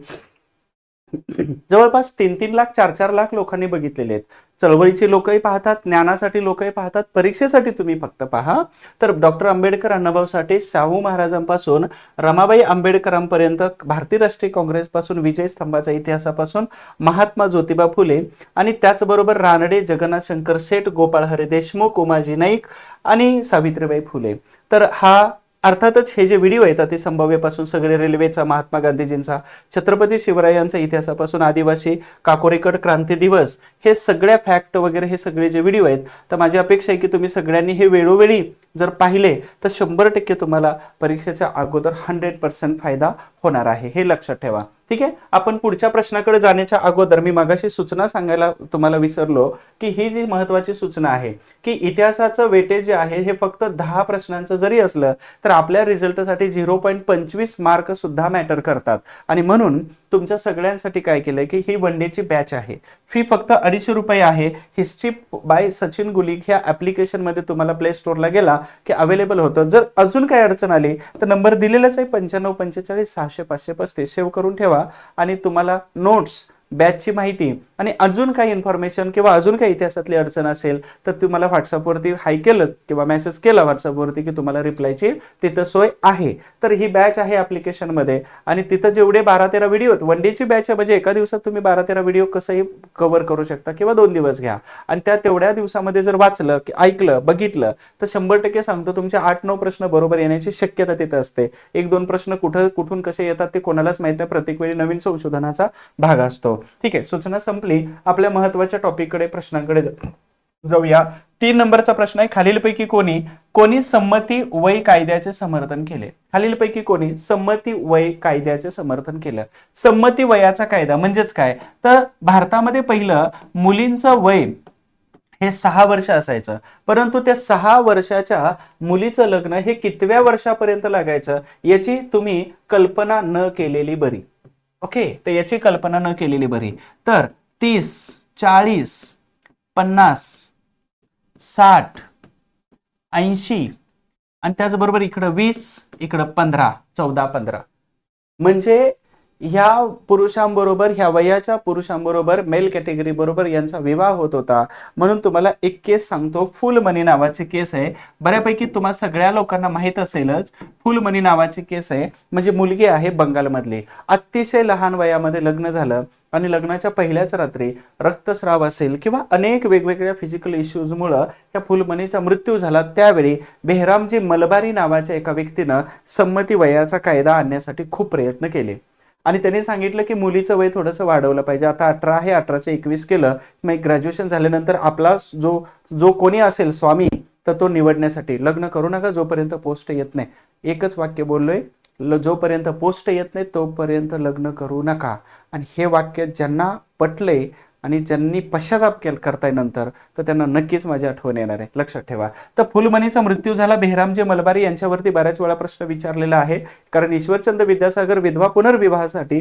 जवळपास 3-3 लाख 4-4 लाख लोकांनी बघितलेले आहेत. चळवळीची लोकही पाहतात, ज्ञानासाठी लोकही पाहतात, परीक्षेसाठी तुम्ही फक्त पहा. तर डॉक्टर आंबेडकर अण्णाभाऊ साठे, शाहू महाराजांपासून रमाबाई आंबेडकरांपर्यंत, भारतीय राष्ट्रीय काँग्रेस पासून विजय स्तंभाच्या इतिहासापासून महात्मा ज्योतिबा फुले आणि त्याचबरोबर रानडे, जगन्नाथ शंकर सेठ, गोपाळ हरी देशमुख, उमाजी नाईक आणि सावित्रीबाई फुले. तर हा अर्थातच हे जे व्हिडिओ आहेत ते संभाव्यपासून सगळे रेल्वेचा, महात्मा गांधीजींचा, छत्रपती शिवरायांचा इतिहासापासून आदिवासी, काकोरीकड क्रांती दिवस, हे सगळ्या फॅक्ट वगैरे हे सगळे जे व्हिडिओ आहेत तर माझी अपेक्षा आहे की तुम्ही सगळ्यांनी हे वेळोवेळी जर पाहिले तर 100% तुम्हाला परीक्षेच्या अगोदर 100% फायदा होणार आहे. हे लक्षात ठेवा. ठीक आहे. आपण पुढच्या प्रश्नाकडे जाण्याच्या अगोदर मी मागाशी सूचना सांगायला तुम्हाला विसरलो की ही जी महत्वाची सूचना आहे की इतिहासाचं वेटेज जे आहे हे फक्त 10 प्रश्नांचं जरी असलं तर आपल्या रिझल्टसाठी 0.25 मार्क सुद्धा मॅटर करतात. आणि म्हणून तुमच्या सगळ्यांसाठी काय केलंय की ही वनडेची बॅच आहे. फी फक्त 250 रुपये आहे. हिस्ट्री बाय सचिन गुलिक ह्या ऍप्लिकेशन मध्ये तुम्हाला प्ले स्टोअरला गेला की अवेलेबल होतं. जर अजून काही अडचण आली तर नंबर दिलेलाच आहे 9545 600 535 सेव्ह करून ठेवा. आणि तुम्हाला नोट्स, बॅचची माहिती आणि अजून काही इन्फॉर्मेशन किंवा अजून काही इतिहासातली अडचण असेल तर तुम्हाला व्हॉट्सअपवरती हाय केलं किंवा मेसेज केला व्हॉट्सअपवरती की तुम्हाला रिप्लायची तिथं सोय आहे. तर ही बॅच आहे ऍप्लिकेशनमध्ये आणि तिथं जेवढे 12-13 व्हिडिओ आहेत, वन डेची बॅच आहे म्हणजे एका दिवसात तुम्ही 12-13 व्हिडिओ कसंही कव्हर करू शकता किंवा 2 दिवस घ्या. आणि त्या तेवढ्या दिवसामध्ये जर वाचलं, ऐकलं, बघितलं तर 100% सांगतो तुमचे 8-9 प्रश्न बरोबर येण्याची शक्यता तिथं असते. 1-2 प्रश्न कुठून कसे येतात ते कोणालाच माहित नाही. प्रत्येक वेळी नवीन संशोधनाचा भाग असतो. ठीक आहे. सूचना संपली. आपल्या महत्वाच्या टॉपिककडे, प्रश्नांकडे जाऊया. 3 नंबरचा प्रश्न आहे, खालीलपैकी कोणी संमती वय कायद्याचे समर्थन केले? खालीलपैकी कोणी संमती वय कायद्याचे समर्थन केलं? संमती वयाचा कायदा म्हणजेच काय तर भारतामध्ये पहिलं मुलींचं वय हे 6 वर्ष असायचं. परंतु त्या 6 वर्षाच्या मुलीचं लग्न हे कितव्या वर्षापर्यंत लागायचं याची तुम्ही कल्पना न केलेली बरी. ओके, तर याची कल्पना न केलेली बरी. तर 30, 40, 50, 60, 80 आणि त्याचबरोबर इकडं 20, इकडं 15, 14, 15 म्हणजे ह्या पुरुषांबरोबर, ह्या वयाच्या पुरुषांबरोबर, मेल कॅटेगरी बरोबर यांचा विवाह होत होता. म्हणून तुम्हाला एक केस सांगतो, फुल मनी नावाची केस आहे. बऱ्यापैकी तुम्हाला सगळ्या लोकांना माहित असेलच. फुल मनी नावाची केस आहे. म्हणजे मुलगी आहे बंगालमधली, अतिशय लहान वयामध्ये लग्न झालं आणि लग्नाच्या पहिल्याच रात्री रक्तस्राव असेल किंवा अनेक वेगवेगळ्या फिजिकल इश्यूजमुळं त्या फुलमणीचा मृत्यू झाला. त्यावेळी बेहरामजी मलबारी नावाच्या एका व्यक्तीनं संमती वयाचा कायदा आणण्यासाठी खूप प्रयत्न केले आणि त्यांनी सांगितलं की मुलीचं वय थोडंसं वाढवलं पाहिजे. आता 18 आहे, 18चे 21 केलं. मग ग्रॅज्युएशन झाल्यानंतर आपला जो कोणी असेल स्वामी, तर तो निवडण्यासाठी लग्न करू नका जोपर्यंत पोस्ट येत नाही. एकच वाक्य बोललोय, जोपर्यंत पोस्ट येत नाही तोपर्यंत लग्न करू नका. आणि हे वाक्य ज्यांना पटलंय आणि ज्यांनी पश्चाताप करताय नंतर, तर त्यांना नक्कीच माझी आठवण येणार आहे, लक्षात ठेवा. तर फुलमणीचा मृत्यू झाला. बेहरामजी मलबारी यांच्यावरती बऱ्याच वेळा प्रश्न विचारलेला आहे, कारण ईश्वरचंद विद्यासागर विधवा पुनर्विवाहासाठी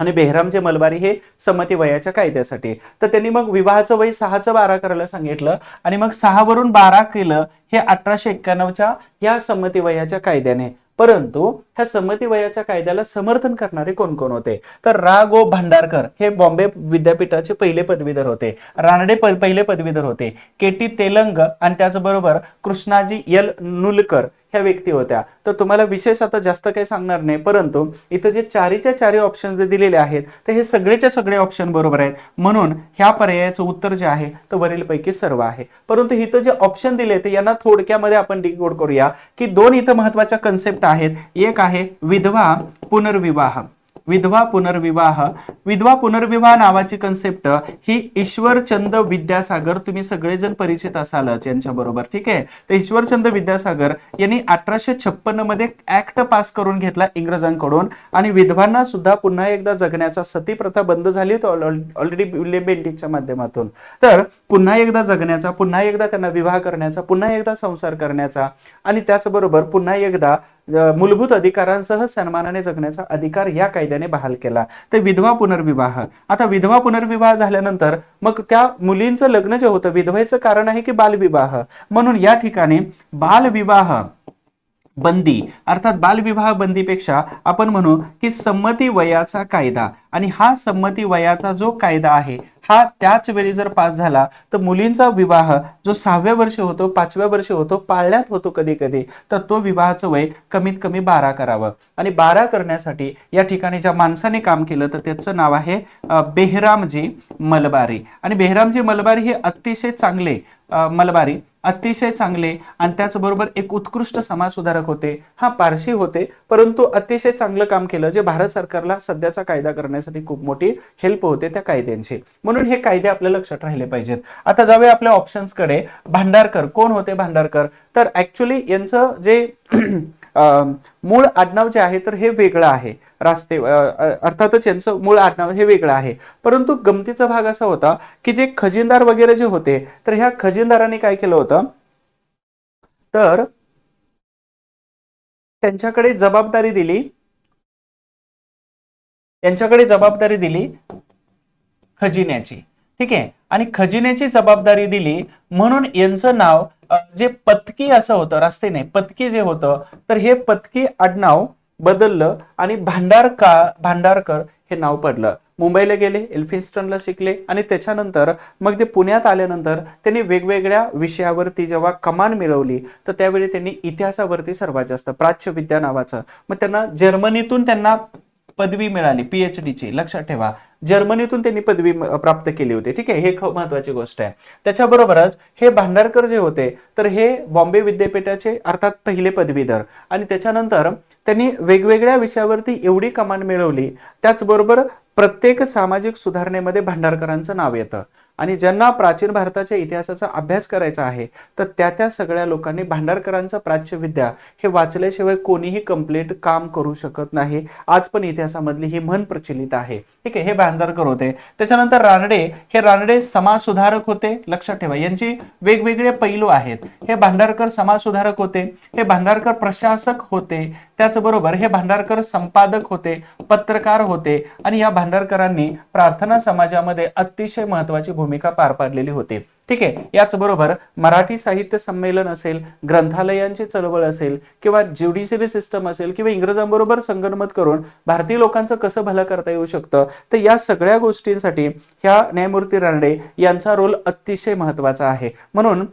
आणि बेहरामजी मलबारी हे संमती वयाच्या कायद्यासाठी. तर त्यांनी मग विवाहाचं वय 6चं 12 करायला सांगितलं आणि मग 6 वरून 12 केलं, हे 1891च्या या संमती वयाच्या कायद्याने. परंतु ह्या संमती वयाच्या कायद्याला समर्थन करणारे कोण कोण होते, तर रा गो भांडारकर हे बॉम्बे विद्यापीठाचे पहिले पदवीधर होते. रानडे पहिले पदवीधर होते. के.टी. तेलंग आणि त्याचबरोबर कृष्णाजी एल नुलकर ह्या व्यक्ती होत्या. तर तुम्हाला विशेष आता जास्त काही सांगणार नाही, परंतु इथं जे चारीच्या चारी ऑप्शन जे दिलेले आहेत, तर हे सगळेच्या सगळे ऑप्शन बरोबर आहेत. म्हणून ह्या पर्यायाचं उत्तर जे आहे तर वरीलपैकी सर्व आहे. परंतु इथं जे ऑप्शन दिले ते यांना थोडक्यामध्ये आपण डिकोड करूया की 2 इथं महत्वाच्या कन्सेप्ट आहेत. एक आहे विधवा पुनर्विवाह. विधवा पुनर्विवाह, विधवा पुनर्विवाह नावाची कन्सेप्ट ही ईश्वरचंद विद्यासागर, तुम्ही सगळेजण परिचित असालच यांच्या बरोबर, ठीक आहे. तर ईश्वरचंद विद्यासागर यांनी 1856 मध्ये ऍक्ट पास करून घेतला इंग्रजांकडून आणि विधवांना सुद्धा पुन्हा एकदा जगण्याचा, सती प्रथा बंद झाली ऑलरेडी विल्यम बेंटिकच्या माध्यमातून, तर पुन्हा एकदा जगण्याचा, पुन्हा एकदा त्यांना विवाह करण्याचा, पुन्हा एकदा संसार करण्याचा आणि त्याचबरोबर पुन्हा एकदा मूलभूत अधिकारांसह सन्मानाने जगण्याचा अधिकार या कायद्याने बहाल केला. तर विधवा पुनर्विवाह. आता विधवा पुनर्विवाह झाल्यानंतर मग त्या मुलींचं लग्न जे होतं, विधवेचं कारण आहे की बालविवाह, म्हणून या ठिकाणी बालविवाह बंदी अर्थात बालविवाह बंदीपेक्षा आपण म्हणू की संमती वयाचा कायदा. आणि हा संमती वयाचा जो कायदा आहे हा त्याच वेळी जर पास झाला तर मुलींचा विवाह जो 6व्या वर्षी होतो, 5व्या वर्षी होतो, पाळण्यात होतो कधी कधी, तर तो विवाहाचं वय कमीत कमी 12 करावं. आणि 12 करण्यासाठी या ठिकाणी ज्या माणसाने काम केलं तर त्याचं नाव आहे बेहरामजी मलबारी. आणि बेहरामजी मलबारी हे अतिशय चांगले मलबारी अतिशय चांगले आणि त्याचबरोबर एक उत्कृष्ट समाज सुधारक होते. हा पारशी होते, परंतु अतिशय चांगलं काम केलं जे भारत सरकारला सध्याचा कायदा करण्यासाठी खूप मोठी हेल्प होते त्या कायद्यांची. म्हणून हे कायदे आपल्या लक्षात राहिले पाहिजेत. आता जाऊया आपल्या ऑप्शन्स कडे. भांडारकर कोण होते? भांडारकर तर ऍक्च्युली यांचं जे मूळ आडनाव जे आहे तर हे वेगळं आहे. रास्ते अर्थातच यांचं मूळ आडनाव हे वेगळं आहे, परंतु गमतीचा भाग असा होता की जे खजिनदार वगैरे जे होते तर ह्या खजिनदारांनी काय केलं होतं, तर त्यांच्याकडे जबाबदारी दिली खजिन्याची, ठीक आहे. आणि खजिन्याची जबाबदारी दिली म्हणून यांचं नाव जे पत्की असं होतं, रास्ते नाही पत्की जे होतं, तर हे पत्की आडनाव बदललं आणि भांडारकर हे नाव पडलं. मुंबईला गेले, एल्फिन्स्टनला शिकले आणि त्याच्यानंतर मग ते पुण्यात आल्यानंतर त्यांनी वेगवेगळ्या विषयावरती जेव्हा कमान मिळवली तर त्यावेळी त्यांनी इतिहासावरती सर्वात जास्त प्राच्यविद्या नावाचं, मग त्यांना जर्मनीतून त्यांना पदवी मिळाली PhD ची, लक्षात ठेवा जर्मनीतून त्यांनी पदवी प्राप्त केली होती, ठीक आहे. हे खूप महत्वाची गोष्ट आहे. त्याच्याबरोबरच हे भांडारकर जे होते तर हे बॉम्बे विद्यापीठाचे अर्थात पहिले पदवीधर आणि त्याच्यानंतर त्यांनी वेगवेगळ्या विषयावरती एवढी कमान मिळवली. त्याचबरोबर प्रत्येक सामाजिक सुधारणेमध्ये भांडारकरांचं नाव येतं. आणि ज्यांना प्राचीन भारताच्या इतिहासाचा अभ्यास करायचा आहे तर त्या सगळ्या लोकांनी भांडारकरांचं प्राच्यविद्या हे वाचल्याशिवाय कोणीही कंप्लीट काम करू शकत नाही. आज पण इतिहासामधली ही म्हण प्रचलित आहे. ठीक आहे, हे भांडारकर होते. त्याच्यानंतर रानडे समाज सुधारक होते. लक्षात ठेवा, यांची वेगवेगळे पैलू आहेत. हे भांडारकर समाज सुधारक होते, हे भांडारकर प्रशासक होते, त्याचबरोबर हे भांडारकर संपादक होते, पत्रकार होते आणि या भांडारकरांनी प्रार्थना समाजामध्ये अतिशय महत्वाची भूमिका पार पाडलेली होती. ठीक आहे, याच बरोबर मराठी साहित्य संमेलन असेल, ग्रंथालयांची चळवळ असेल किंवा ज्युडिशियरी सिस्टम असेल किंवा इंग्रजांबरोबर संगनमत करून भारतीय लोकांचं कसं भलं करता येऊ शकतं, तर या सगळ्या गोष्टींसाठी ह्या न्यायमूर्ती रानडे यांचा रोल अतिशय महत्वाचा आहे. म्हणून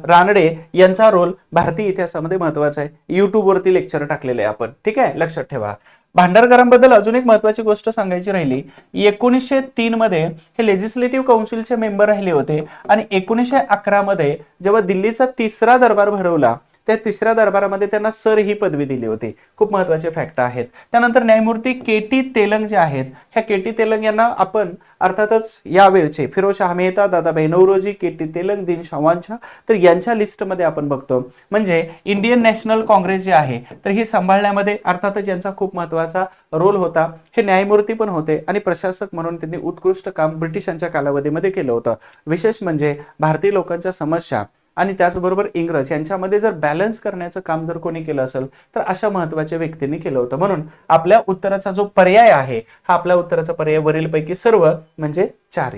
रानडे यांचा रोल भारतीय इतिहासामध्ये महत्वाचा आहे. युट्यूब वरती लेक्चर टाकलेले आहे आपण. ठीक आहे, लक्षात ठेवा. भांडारकरांबद्दल अजून एक महत्वाची गोष्ट सांगायची राहिली. 1903 मध्ये हे लेजिस्लेटिव्ह काउन्सिलचे मेंबर राहिले होते आणि 1911 मध्ये जेव्हा दिल्लीचा तिसरा दरबार भरवला त्या तिसऱ्या दरबारामध्ये त्यांना सर ही पदवी दिली होती. खूप महत्वाचे फॅक्ट आहेत. त्यानंतर न्यायमूर्ती के.टी. तेलंग जे आहेत, ह्या के.टी. तेलंग यांना आपण अर्थातच या वेळचे फिरोजशाह मेहता, दादाभाई नौरोजी, के.टी. तेलंग, दीनशा वांछा तर यांच्या लिस्टमध्ये आपण बघतो. म्हणजे इंडियन नॅशनल काँग्रेस जे आहे तर ही सांभाळण्यामध्ये अर्थातच यांचा खूप महत्वाचा रोल होता. हे न्यायमूर्ती पण होते आणि प्रशासक म्हणून त्यांनी उत्कृष्ट काम ब्रिटिशांच्या कालावधीमध्ये केलं होतं. विशेष म्हणजे भारतीय लोकांच्या समस्या आणि त्याचबरोबर इंग्रज यांच्यामध्ये जर बॅलन्स करण्याचं काम जर कोणी केलं असेल तर अशा महत्वाच्या व्यक्तींनी केलं होतं. म्हणून आपल्या उत्तराचा जो पर्याय आहे हा आपल्या उत्तराचा पर्याय वरीलपैकी सर्व म्हणजे 4.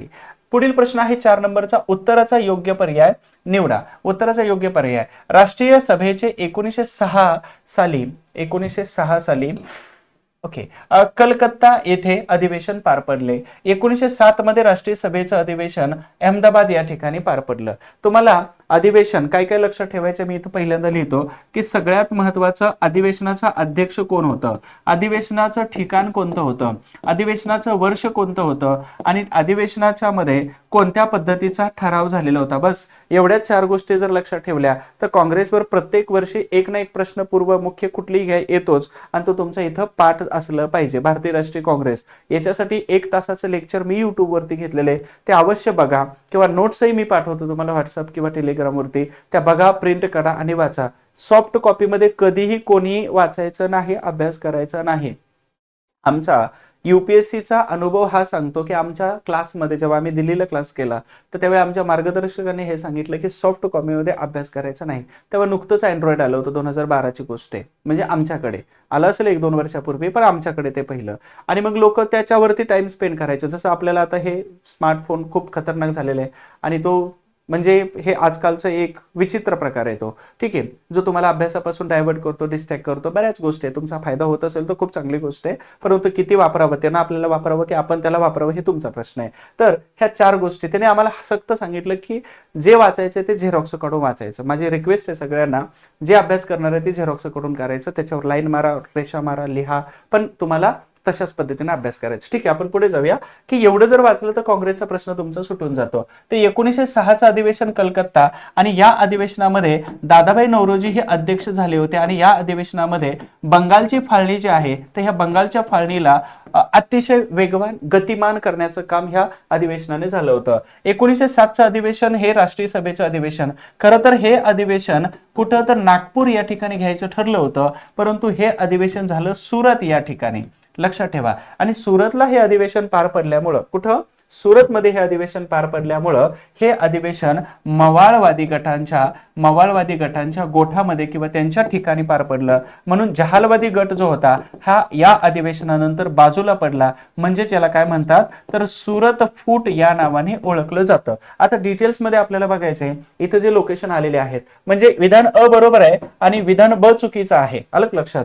पुढील प्रश्न आहे 4 नंबरचा. उत्तराचा योग्य पर्याय निवडा. उत्तराचा योग्य पर्याय राष्ट्रीय सभेचे 1906 साली कलकत्ता येथे अधिवेशन पार पडले. 1907 मध्ये राष्ट्रीय सभेचं अधिवेशन अहमदाबाद या ठिकाणी पार पडलं. तुम्हाला अधिवेशन काय काय लक्षात ठेवायचं मी इथं पहिल्यांदा लिहितो की सगळ्यात महत्वाचं अधिवेशनाचा अध्यक्ष कोण होतं, अधिवेशनाचं ठिकाण कोणतं होतं, अधिवेशनाचं वर्ष कोणतं होतं आणि अधिवेशनाच्या मध्ये कोणत्या पद्धतीचा ठराव झालेला होता. बस एवढ्याच 4 गोष्टी जर लक्षात ठेवल्या तर काँग्रेसवर प्रत्येक वर्षी एक ना एक प्रश्न पूर्व मुख्य कुठलीही येतोच आणि तो तुमचा इथं पाठ असलं पाहिजे. भारतीय राष्ट्रीय काँग्रेस याच्यासाठी 1 तासाचं लेक्चर मी युट्यूब वरती घेतलेले, ते अवश्य बघा किंवा नोट्सही मी पाठवतो तुम्हाला व्हॉट्सअप किंवा टेलिग्राम वरती. त्या बघा, प्रिंट करा आणि वाचा. सॉफ्ट कॉपी मध्ये कधीही कोणी वाचायचं नाही, अभ्यास करायचा नाही. आमचा UPSCचा अनुभव हा सांगतो की आमच्या क्लासमध्ये जेव्हा आम्ही दिल्लीला क्लास केला तर त्यावेळी आमच्या मार्गदर्शकाने हे सांगितलं की सॉफ्ट कॉपीमध्ये अभ्यास करायचा नाही. तेव्हा नुकतंच अँड्रॉइड आलं होतं, 2012ची गोष्ट आहे. म्हणजे आमच्याकडे आलं असेल 1-2 वर्षापूर्वी, पण आमच्याकडे ते पहिलं. आणि मग लोक त्याच्यावरती टाइम स्पेंड करायचे. जसं आपल्याला आता हे स्मार्टफोन खूप खतरनाक झालेला आहे आणि तो म्हणजे हे आजकालचा एक विचित्र प्रकार आहे तो. ठीक आहे, जो तुम्हाला अभ्यासापासून डायव्हर्ट करतो, डिस्ट्रॅक्ट करतो. बऱ्याच गोष्टी आहे. तुमचा फायदा होत असेल तर खूप चांगली गोष्ट आहे, परंतु किती वापरावं, त्यांना आपल्याला वापरावं की आपण त्याला वापरावं हे तुमचा प्रश्न आहे. तर ह्या 4 गोष्टी त्याने आम्हाला सक्त सांगितलं की जे वाचायचं ते झेरॉक्स काढून वाचायचं. माझी रिक्वेस्ट आहे सगळ्यांना, जे अभ्यास करणार आहे ते झेरॉक्स काढून करायचं, त्याच्यावर लाईन मारा, रेषा मारा, लिहा, पण तुम्हाला तशाच पद्धतीने अभ्यास करायचा. ठीक आहे, आपण पुढे जाऊया की एवढं जर वाचलं तर काँग्रेसचा प्रश्न तुमचा सुटून जातो. ते 1906चं अधिवेशन कलकत्ता आणि या अधिवेशनामध्ये दादाभाई नौरोजी हे अध्यक्ष झाले होते आणि या अधिवेशनामध्ये बंगालची फाळणी जी आहे तर ह्या बंगालच्या फाळणीला अतिशय वेगवान गतिमान करण्याचं काम ह्या अधिवेशनाने झालं होतं. 1907चं अधिवेशन हे राष्ट्रीय सभेचं अधिवेशन. खरं तर हे अधिवेशन कुठं तर नागपूर या ठिकाणी घ्यायचं ठरलं होतं, परंतु हे अधिवेशन झालं सुरत या ठिकाणी. लक्षात ठेवा. आणि सुरतला हे अधिवेशन पार पडल्यामुळं, कुठं सुरतमध्ये हे अधिवेशन पार पडल्यामुळं हे अधिवेशन मवाळवादी गटांच्या गोठामध्ये किंवा त्यांच्या ठिकाणी पार पडलं. म्हणून जहालवादी गट जो होता हा या अधिवेशनानंतर बाजूला पडला. म्हणजे याला काय म्हणतात तर सुरत फूट या नावाने ओळखलं जातं. आता डिटेल्स मध्ये आपल्याला बघायचंय, इथं जे लोकेशन आलेले आहेत म्हणजे विधान अ बरोबर आहे आणि विधान ब चुकीचं आहे. आलं लक्षात,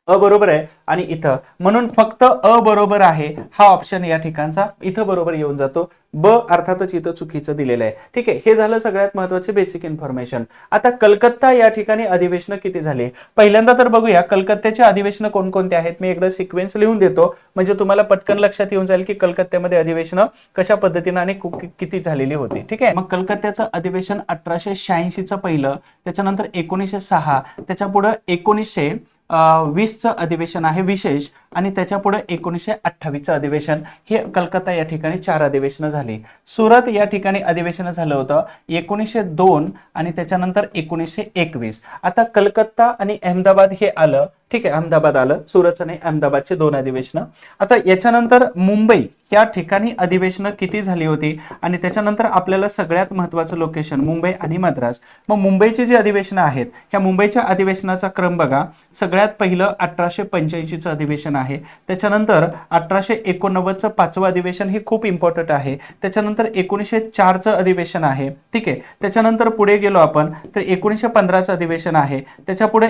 अ बरोबर आहे आणि इथं, म्हणून फक्त अ बरोबर आहे हा ऑप्शन या ठिकाणचा इथं बरोबर येऊन जातो. ब अर्थातच इथं चुकीचं दिलेलं आहे. ठीक आहे, हे झालं सगळ्यात महत्वाचे बेसिक इन्फॉर्मेशन. आता कलकत्ता या ठिकाणी अधिवेशन किती झाले पहिल्यांदा तर बघूया. कलकत्त्याचे अधिवेशन कोणकोणते आहेत मी एकदा सिक्वेन्स लिहून देतो म्हणजे तुम्हाला पटकन लक्षात येऊन जाईल की कलकत्त्यामध्ये अधिवेशन कशा पद्धतीने आणि किती झालेली होती. ठीक आहे, मग कलकत्त्याचं अधिवेशन 1886चं पहिलं, त्याच्यानंतर 1906, त्याच्या पुढे 1920चं अधिवेशन आहे विशेष आणि त्याच्या पुढे 1928चं अधिवेशन. हे कलकत्ता या ठिकाणी 4 अधिवेशनं झाली. सुरत या ठिकाणी अधिवेशन झालं होतं 1902 आणि त्याच्यानंतर 1921. आता कलकत्ता आणि अहमदाबाद हे आलं, ठीक आहे, अहमदाबाद आलं, सुरत आणि अहमदाबादचे 2 अधिवेशनं. आता याच्यानंतर मुंबई या ठिकाणी अधिवेशनं किती झाली होती आणि त्याच्यानंतर आपल्याला सगळ्यात महत्त्वाचं लोकेशन मुंबई आणि मद्रास. मग मुंबईची जी अधिवेशनं आहेत, ह्या मुंबईच्या अधिवेशनाचा क्रम बघा. सगळ्यात पहिलं 1885चं अधिवेशन आहे. त्याच्यानंतर 1889चं 5वं अधिवेशन, हे खूप इम्पॉर्टंट आहे. त्याच्यानंतर 1904चं अधिवेशन आहे, ठीक आहे. त्याच्यानंतर पुढे गेलो आपण तर 1915चं अधिवेशन आहे. त्याच्या पुढे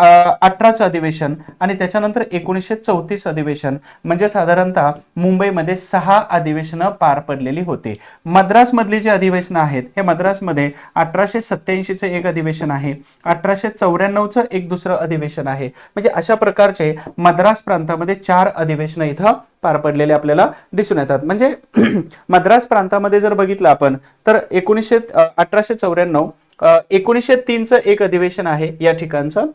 18चं अधिवेशन आणि त्याच्यानंतर 1934 अधिवेशन. म्हणजे साधारणतः मुंबईमध्ये 6 अधिवेशनं पार पडलेली होती. मद्रास मधली जी अधिवेशनं आहेत, हे मद्रासमध्ये 1887चं एक अधिवेशन आहे, 1894चं एक दुसरं अधिवेशन आहे. म्हणजे अशा प्रकारचे मद्रास प्रांतामध्ये 4 अधिवेशनं इथं पार पडलेले आपल्याला दिसून येतात. म्हणजे मद्रास प्रांतामध्ये जर बघितलं आपण तर 1894, 1903चं एक अधिवेशन आहे या ठिकाणचं,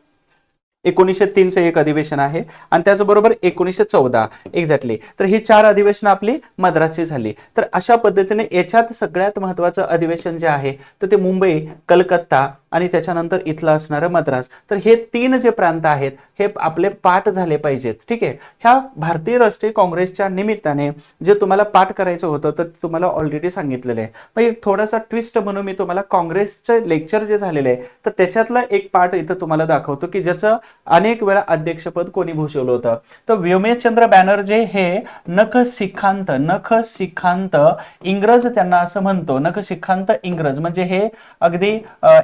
1903चं एक अधिवेशन आहे आणि त्याचबरोबर 1914 एक्झॅक्टली. तर ही 4 अधिवेशनं आपली मद्रासची झाली. तर अशा पद्धतीने याच्यात सगळ्यात महत्त्वाचं अधिवेशन जे आहे तर ते मुंबई, कलकत्ता आणि त्याच्यानंतर इथलं असणारं मद्रास. तर हे 3 जे प्रांत आहेत हे आपले पाठ झाले पाहिजेत, ठीक आहे. ह्या भारतीय राष्ट्रीय काँग्रेसच्या निमित्ताने जे तुम्हाला पाठ करायचं होतं तर तुम्हाला ऑलरेडी सांगितलेलं आहे. मग एक थोडासा ट्विस्ट म्हणून मी तुम्हाला काँग्रेसचं लेक्चर जे झालेलं आहे तर त्याच्यातला एक पाठ इथं तुम्हाला दाखवतो की ज्याचं अनेक वेळा अध्यक्षपद कोणी भूषवलं होतं. तर व्योमेशचंद्र बॅनर्जी हे नख शिखांत इंग्रज त्यांना असं म्हणतो. नख शिखांत इंग्रज म्हणजे हे अगदी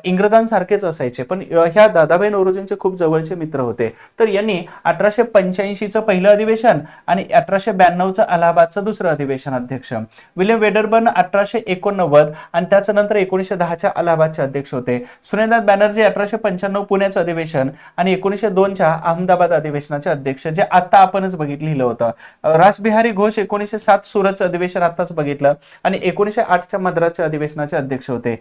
इंग्रजांसारखेच असायचे, पण ह्या दादाभाई नौरोजींचे खूप जवळचे मित्र होते. तर यांनी 1885चं पहिलं अधिवेशन आणि 1892चं अलाहाबादचं दुसरं अधिवेशन अध्यक्ष. विल्यम वेडरबर्न 1889 आणि त्याच्यानंतर 1910च्या अलाहाबादचे अध्यक्ष होते. सुरेंद्रनाथ बॅनर्जी 1895 पुण्याचं अधिवेशन आणि 1902च्या अहमदाबाद अधिवेशनाचे अध्यक्ष, जे आता आपणच लिहिलं होतं. रासबिहारी घोष 1907 सुरतचं अधिवेशन आताच बघितलं आणि 1908च्या मद्रासच्या अधिवेशनाचे अध्यक्ष होते.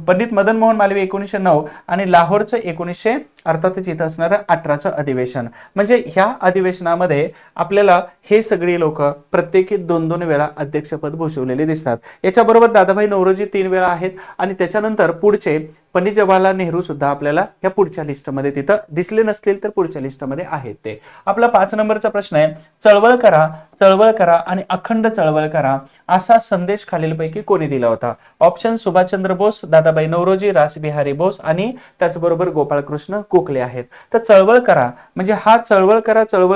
पंडित मदन मोहन मालवीय 1909 आणि लाहोरचं 1900 अर्थातच इथं असणारं 18चं अधिवेशन. म्हणजे ह्या अधिवेशनामध्ये आपल्याला हे सगळी लोक प्रत्येकी 2-2 वेळा अध्यक्षपद भूषवलेले दिसतात. याच्याबरोबर दादाभाई नौरोजी 3 वेळा आहेत आणि त्याच्यानंतर पुढचे पंडित जवाहरलाल नेहरू सुद्धा आपल्याला या पुढच्या लिस्टमध्ये तिथं दिसले नसतील तर पुढच्या लिस्टमध्ये आहेत ते. आपला 5 नंबरचा प्रश्न आहे, चळवळ करा आणि अखंड चळवळ करा असा संदेश खालीलपैकी कोणी दिला होता? ऑप्शन सुभाषचंद्र बोस, दादाभाई नौरोजी, रासबिहारी बोस आणि त्याचबरोबर गोपाळकृष्ण गोखले आहेत. तर चळवळ करा म्हणजे हा चळवळ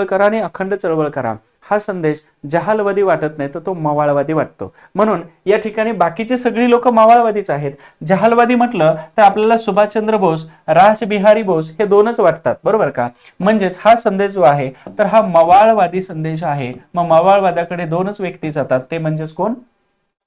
करा आणि अखंड चळवळ करा हा संदेश जहालवादी वाटत नाही तर तो मवाळवादी वाटतो. म्हणून या ठिकाणी बाकीचे सगळी लोक मवाळवादीच आहेत. जहालवादी म्हटलं तर आपल्याला सुभाषचंद्र बोस, रासबिहारी बोस हे 2च वाटतात, बरोबर का? म्हणजेच हा संदेश जो आहे तर हा मवाळवादी संदेश आहे. मग मवाळवादाकडे 2च व्यक्ती जातात, ते म्हणजेच कोण?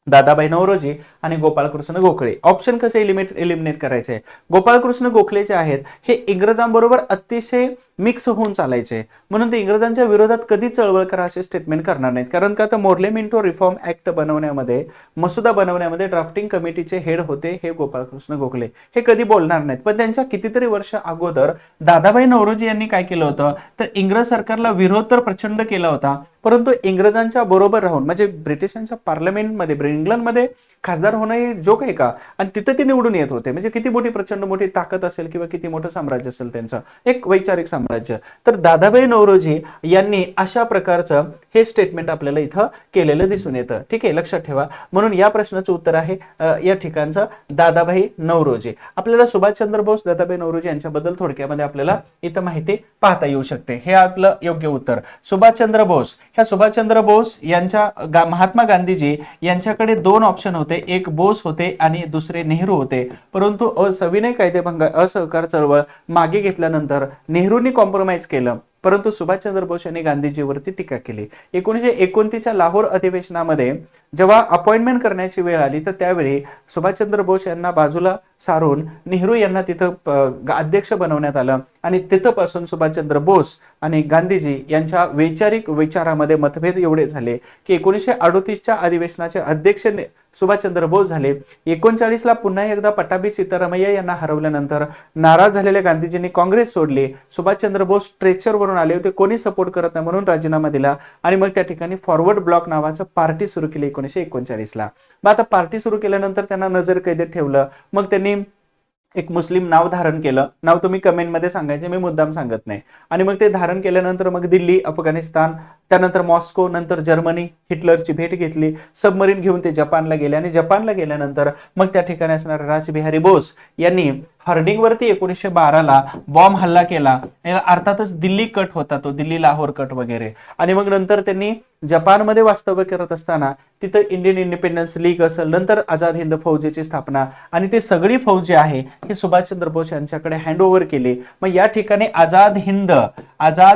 दादाभाई नौरोजी आणि गोपाळकृष्ण गोखले. ऑप्शन कसे एलिमिनेट करायचे? गोपाळकृष्ण गोखले जे आहेत हे इंग्रजांबरोबर अतिशय मिक्स होऊन चालायचे, म्हणून ते इंग्रजांच्या विरोधात कधी चळवळ करा असे स्टेटमेंट करणार नाहीत. कारण का तर मोर्ले मिंटो रिफॉर्म ऍक्ट बनवण्यामध्ये, मसुदा बनवण्यामध्ये ड्राफ्टिंग कमिटीचे हेड होते हे गोपाळकृष्ण गोखले. हे कधी बोलणार नाहीत. पण त्यांच्या कितीतरी वर्ष अगोदर दादाभाई नौरोजी यांनी काय केलं होतं तर इंग्रज सरकारला विरोध तर प्रचंड केला होता, परंतु इंग्रजांच्या बरोबर राहून, म्हणजे ब्रिटिशांच्या पार्लमेंटमध्ये इंग्लंडमध्ये खासदार होणं हे जोक आहे का? आणि तिथे ते निवडून येत होते. म्हणजे किती मोठी प्रचंड मोठी ताकद असेल किंवा किती मोठं साम्राज्य असेल त्यांचं, एक वैचारिक साम्राज्य. तर दादाभाई नौरोजी यांनी अशा प्रकारचं हे स्टेटमेंट आपल्याला इथं केलेलं दिसून येतं. ठीक आहे, लक्षात ठेवा. म्हणून या प्रश्नाचं उत्तर आहे या ठिकाणचं दादाभाई नौरोजी. आपल्याला सुभाषचंद्र बोस, दादाभाई नौरोजी यांच्याबद्दल थोडक्यामध्ये आपल्याला इथं माहिती पाहता येऊ शकते. हे आपलं योग्य उत्तर. सुभाषचंद्र बोस, ह्या सुभाषचंद्र बोस यांच्या महात्मा गांधीजी यांच्याकडे 2 ऑप्शन होते, एक बोस होते आणि दुसरे नेहरू होते. परंतु सविनय कायदेभंग असहकार चळवळ मागे घेतल्यानंतर नेहरूंनी कॉम्प्रोमाइज केलं, परंतु सुभाषचंद्र बोस यांनी गांधीजीवरती टीका केली. 1929च्या लाहोर अधिवेशनामध्ये जेव्हा अपॉइंटमेंट करण्याची वेळ आली तर त्यावेळी सुभाषचंद्र बोस यांना बाजूला सारून नेहरू यांना तिथं अध्यक्ष बनवण्यात आलं आणि तिथपासून सुभाषचंद्र बोस आणि गांधीजी यांच्या वैचारिक विचारामध्ये मतभेद एवढे झाले की 1938च्या अधिवेशनाचे अध्यक्ष सुभाषचंद्र बोस झाले. 39ला पुन्हा एकदा पटाभी सीतारामय्या यांना हरवल्यानंतर नाराज झालेल्या गांधीजींनी काँग्रेस सोडली. सुभाषचंद्र बोस स्ट्रेचरवरून आले होते, कोणी सपोर्ट करत नाही म्हणून राजीनामा दिला आणि मग त्या ठिकाणी फॉरवर्ड ब्लॉक नावाचं पार्टी सुरू केली 1939ला. मग आता पार्टी सुरू केल्यानंतर त्यांना नजर कैदेत ठेवलं. मग त्यांनी एक मुस्लिम नाव धारण केलं. नाव तुम्ही कमेंटमध्ये सांगायचे, मी मुद्दाम सांगत नाही. आणि मग ते धारण केल्यानंतर मग दिल्ली, अफगाणिस्तान, त्यानंतर मॉस्को, नंतर जर्मनी, हिटलरची भेट घेतली. सबमरीन घेऊन ते जपानला गेले आणि जपानला गेल्यानंतर मग त्या ठिकाणी असणारे रासबिहारी बोस यांनी हर्डिंगवरती 1912ला बॉम्ब हल्ला केला. अर्थातच दिल्ली कट होता तो, दिल्ली लाहोर कट वगैरे. आणि मग नंतर त्यांनी जपानमध्ये वास्तव्य करत असताना तिथं इंडियन इंडिपेंडन्स लीग असेल, नंतर आझाद हिंद फौजेची स्थापना आणि ते सगळी फौज जी आहे ही सुभाषचंद्र बोस यांच्याकडे हँडओव्हर केली. मग या ठिकाणी आझाद